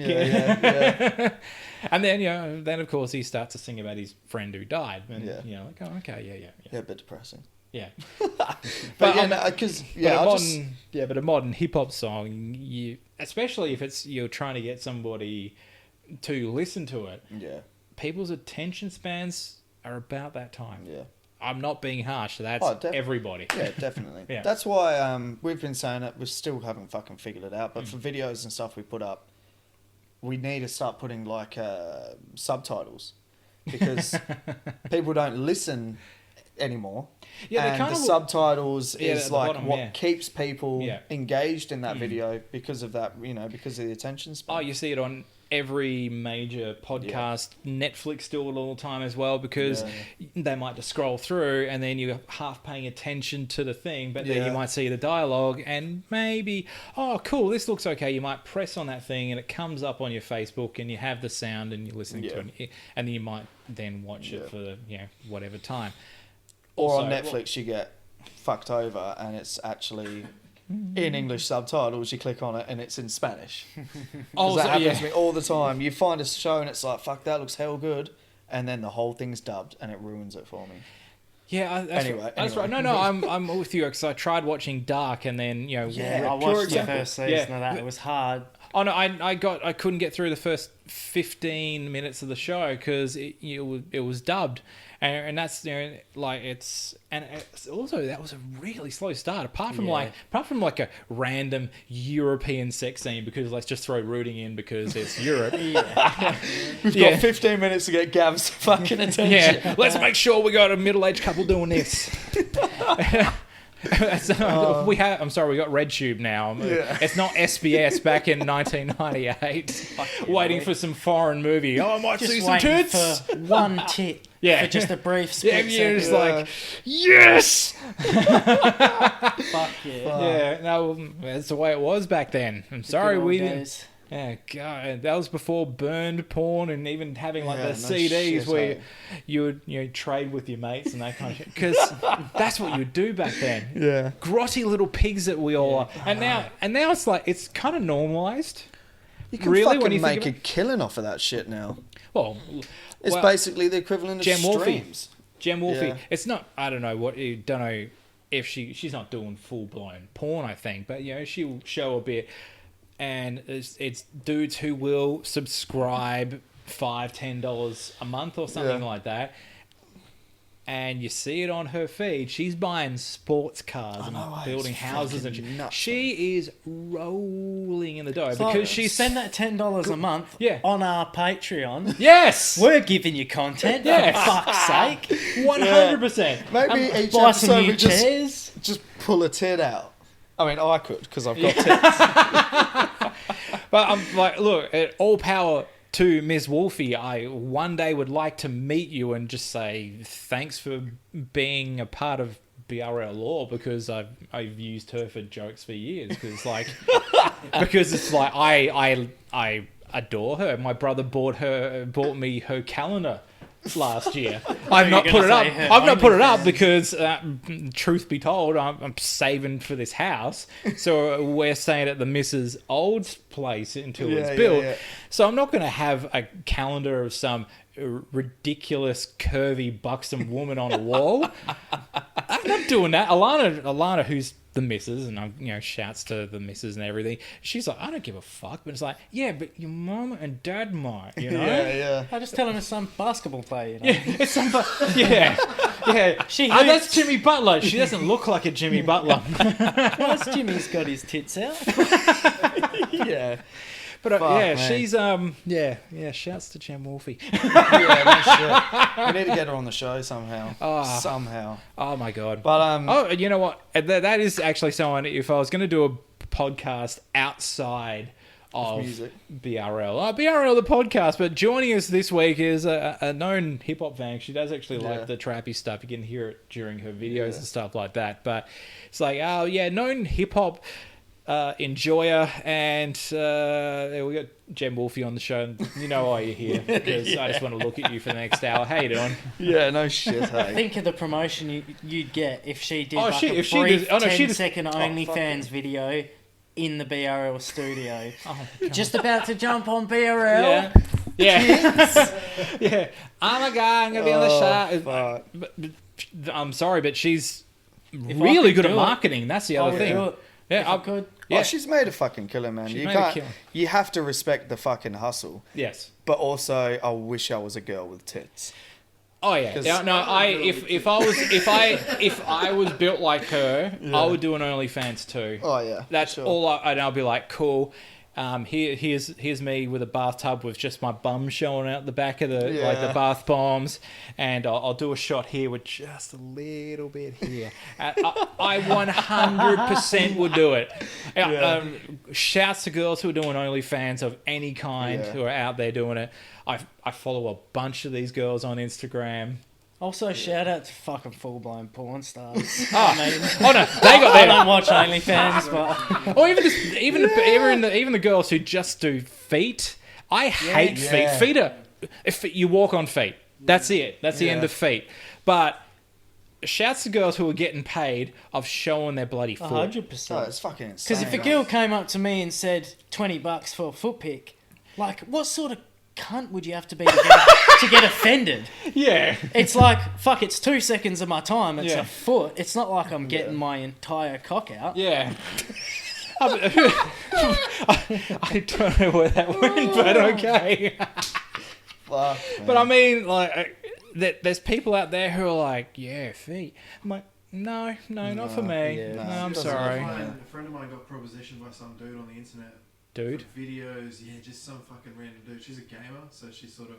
And then, then of course he starts to sing about his friend who died. And, like, oh, okay, Yeah, a bit depressing. But a modern hip hop song, especially if you're trying to get somebody to listen to it, people's attention spans are about that time. I'm not being harsh. That's everybody. Yeah, definitely. That's why we've been saying it. We still haven't fucking figured it out. But for videos and stuff we put up, we need to start putting like subtitles, because people don't listen anymore. And the subtitles is like bottom, what keeps people engaged in that video, because of that, because of the attention span. Oh, you see it on every major podcast. Netflix do it all the time as well, because they might just scroll through and then you're half paying attention to the thing, but then you might see the dialogue and maybe, oh cool, this looks okay. You might press on that thing and it comes up on your Facebook and you have the sound and you're listening to it, and then you might then watch it for whatever time. Or also, on Netflix, you get fucked over and it's actually in English subtitles. You click on it and it's in Spanish. That happens to me all the time. You find a show and it's like, fuck, that looks hell good. And then the whole thing's dubbed and it ruins it for me. Yeah, that's right. No, I'm with you, because I tried watching Dark and then, I watched the first season of that. It was hard. Oh no, I couldn't get through the first 15 minutes of the show because it was dubbed. And that's it's also that was a really slow start. Apart from like a random European sex scene, because let's just throw rooting in because it's Europe. We've got 15 minutes to get Gav's fucking attention. Let's make sure we got a middle-aged couple doing this. We got RedTube now. It's not SBS back in 1998 waiting for some foreign movie. I might see some tits for one tit for just a brief split you're just like, yes. Fuck no, that's the way it was back then. I'm sorry we didn't. Yeah, God, that was before burned porn and even having like the CDs where you would trade with your mates and that kind of shit. Because that's what you would do back then. Yeah, grotty little pigs that we all are. And now it's like it's kind of normalized. You can fucking make a killing off of that shit now. Well, it's basically the equivalent of streams. Gem Wolfie. It's not. I don't know what. You don't know if she's not doing full blown porn. I think, but she'll show a bit. and it's dudes who will subscribe $5-10 a month or something like that. And you see it on her feed. She's buying sports cars and building houses, and she is rolling in the dough because she spend that $10 a month on our Patreon. Yes, we're giving you content. For fuck's sake, 100%. Maybe each buy some episode new we chairs. just pull a tit out. I mean, I could because I've got tits. But I'm like, look, all power to Ms. Wolfie. I one day would like to meet you and just say thanks for being a part of BRL law, because I've used her for jokes for years. Because it's like I adore her. My brother bought me her calendar last year. I've not put it up. I've not put it up because, truth be told, I'm saving for this house. So we're staying at the Mrs. Old's place until it's built. Yeah. So I'm not going to have a calendar of some ridiculous, curvy, buxom woman on a wall. I'm not doing that. Alana, who's the missus, and I'm, shouts to the missus and everything. She's like, I don't give a fuck, but it's like, yeah, but your mum and dad might, Yeah. I just tell him it's some basketball player. Yeah, it's some. Yeah. That's Jimmy Butler. She doesn't look like a Jimmy Butler. Plus, Jimmy's got his tits out. Yeah. But man. She's shouts to Jem Wolfie. No shit. We need to get her on the show somehow. Somehow. Oh my god. But you know what? That is actually someone. If I was going to do a podcast outside of music. BRL, BRL the podcast, but joining us this week is a known hip hop fan. She does actually like the trappy stuff. You can hear it during her videos and stuff like that. But it's like, known hip hop enjoyer, and we got Jem Wolfie on the show, and you know why you're here, because I just want to look at you for the next hour. How you doing? Yeah, no shit. Hey. Think of the promotion you'd get if she did a brief 10-second OnlyFans video in the BRL studio. Just about to jump on BRL. Yeah. Oh my god, I'm gonna be on the show. But I'm sorry, but she's really good at marketing. That's the other thing. Yeah, I could. Yeah. Oh, she's made a fucking killer, man. You have to respect the fucking hustle. Yes. But also, I wish I was a girl with tits. Oh yeah. If I was built like her, I would do an OnlyFans too. Oh yeah. That's all. I'll be like, cool. Here's me with a bathtub with just my bum showing out the back of the bath bombs, and I'll do a shot here with just a little bit here. I 100% would do it. Shouts to girls who are doing OnlyFans of any kind who are out there doing it. I follow a bunch of these girls on Instagram. Also, shout out to fucking full-blown porn stars. No, they got I don't watch OnlyFans, but or even the girls who just do feet. I hate feet. Feet are if you walk on feet. That's it. That's the end of feet. But shouts to girls who are getting paid of showing their bloody foot. 100%. Oh, it's fucking insane. Because if a girl came up to me and said $20 for a foot pic, like, what sort of cunt would you have to be to get offended? Yeah. It's like, fuck, it's 2 seconds of my time. It's a foot. It's not like I'm getting my entire cock out. Yeah. I don't know where that went, but okay. Fuck, but I mean, like, there's people out there who are like, yeah, feet. I'm like, no, not for me. Yeah, no, I'm sorry. A friend of mine got propositioned by some dude on the internet. Dude? Videos, just some fucking random dude. She's a gamer, so she sort of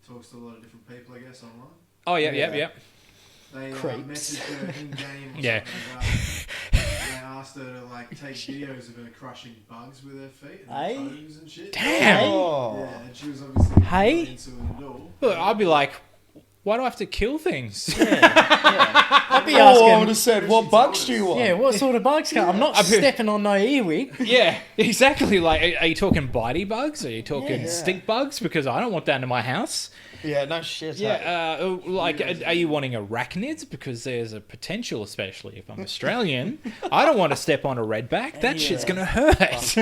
talks to a lot of different people, I guess, online. Oh, yeah. They messaged her in-game or Yeah. something. They asked her to, like, take videos of her crushing bugs with her feet and toes and shit. Damn! Yeah, and she was obviously not into it at all. Look, I'd be like, why do I have to kill things? I'd be I asking, would have said, what bugs do you want? what sort of bugs? I'm not stepping on no earwig. Yeah, exactly. Like, are you talking bitey bugs? Are you talking stick bugs? Because I don't want that in my house. Yeah, no shit. Yeah, like, are you wanting arachnids? Because there's a potential, especially if I'm Australian. I don't want to step on a redback. That shit's going to hurt.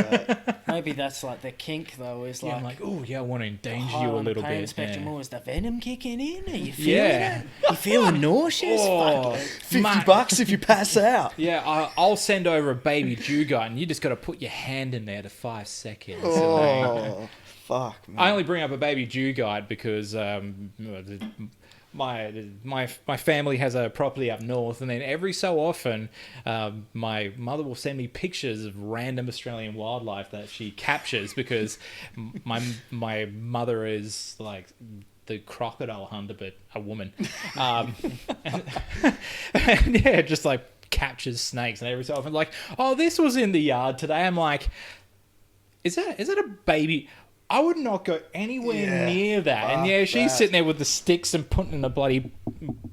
Maybe that's like the kink, though, is like... I'm like, oh, yeah, I want to endanger high you a on the little pain bit. spectrum, Yeah. or is the venom kicking in? Are you feeling it? You feeling nauseous? Oh, $50 if you pass out. yeah, I'll send over a baby Dugite, and you just got to put your hand in there to 5 seconds. Oh, fuck, man. I only bring up a baby Dugite because my family has a property up north, and then every so often my mother will send me pictures of random Australian wildlife that she captures because my mother is like the crocodile hunter, but a woman. And yeah, just like captures snakes, and every so often like, oh, this was in the yard today. I'm like, is that a baby? I would not go anywhere near that. And yeah, she's sitting there with the sticks and putting in a bloody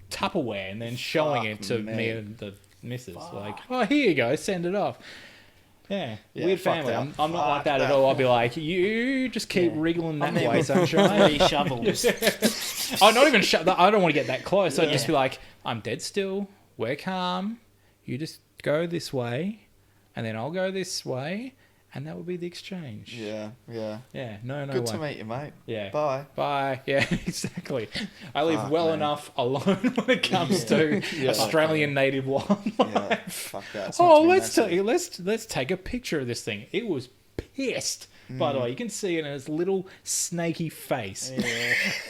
Tupperware and then showing it to me and the missus. Like, oh, here you go, send it off. Yeah, weird family. I'm not like that at all. I'll be like, you just keep wriggling that way, sunshine. 3 shovels. Oh, not even I don't want to get that close. I'd just be like, I'm dead still. We're calm. You just go this way, and then I'll go this way. And that would be the exchange. Yeah. Yeah, no Good way. to meet you, mate. Yeah. Bye. Yeah, exactly. I live well enough alone when it comes to Australian native wildlife. Yeah, fuck that. Oh, let's take a picture of this thing. It was pissed. By the way, you can see it in its little snaky face.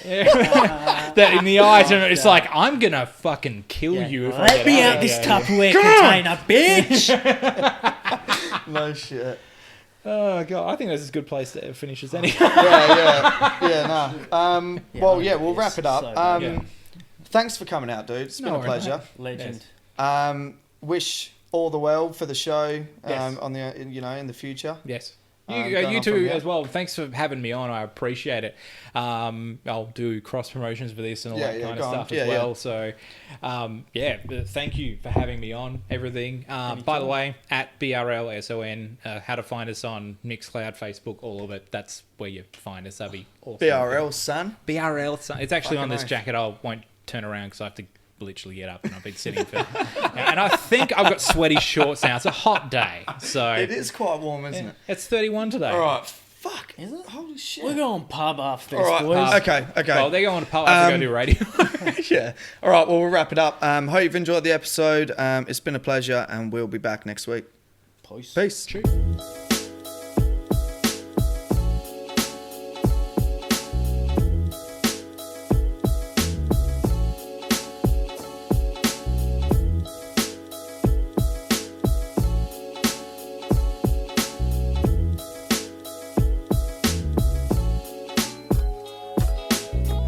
Yeah. That in the eyes, and it's like, I'm gonna fucking kill you if I Let me out this Tupperware container, bitch! No shit. Oh god, I think that's a good place to finish this anyway. Yeah, no. Well, yeah, we'll wrap it up. So Thanks for coming out, dude. It's been a pleasure. Legend. Wish all the well for the show. Yes. On the in the future. Yes. Going You on too from here. as well. Thanks for having me on. I appreciate it. I'll do cross promotions for this and all that kind of stuff as well. So, thank you for having me on. Everything. By the way, at BRLSON, how to find us on Mixcloud, Facebook, all of it. That's where you find us. That'd be awesome. BRL, son. BRL, son. It's actually on this nice. jacket. I won't turn around because I have to literally get up, and I've been sitting for and I think I've got sweaty shorts now. It's a hot day, so It is quite warm, isn't it? it's 31 today. All right. Fuck. Is it? Holy shit. We're going pub after this, All right. boys. Okay. Well, they're going to pub. I have to go do radio. Yeah. All right. Well, we'll wrap it up. Hope you've enjoyed the episode. It's been a pleasure, and we'll be back next week. Peace. Peace. True.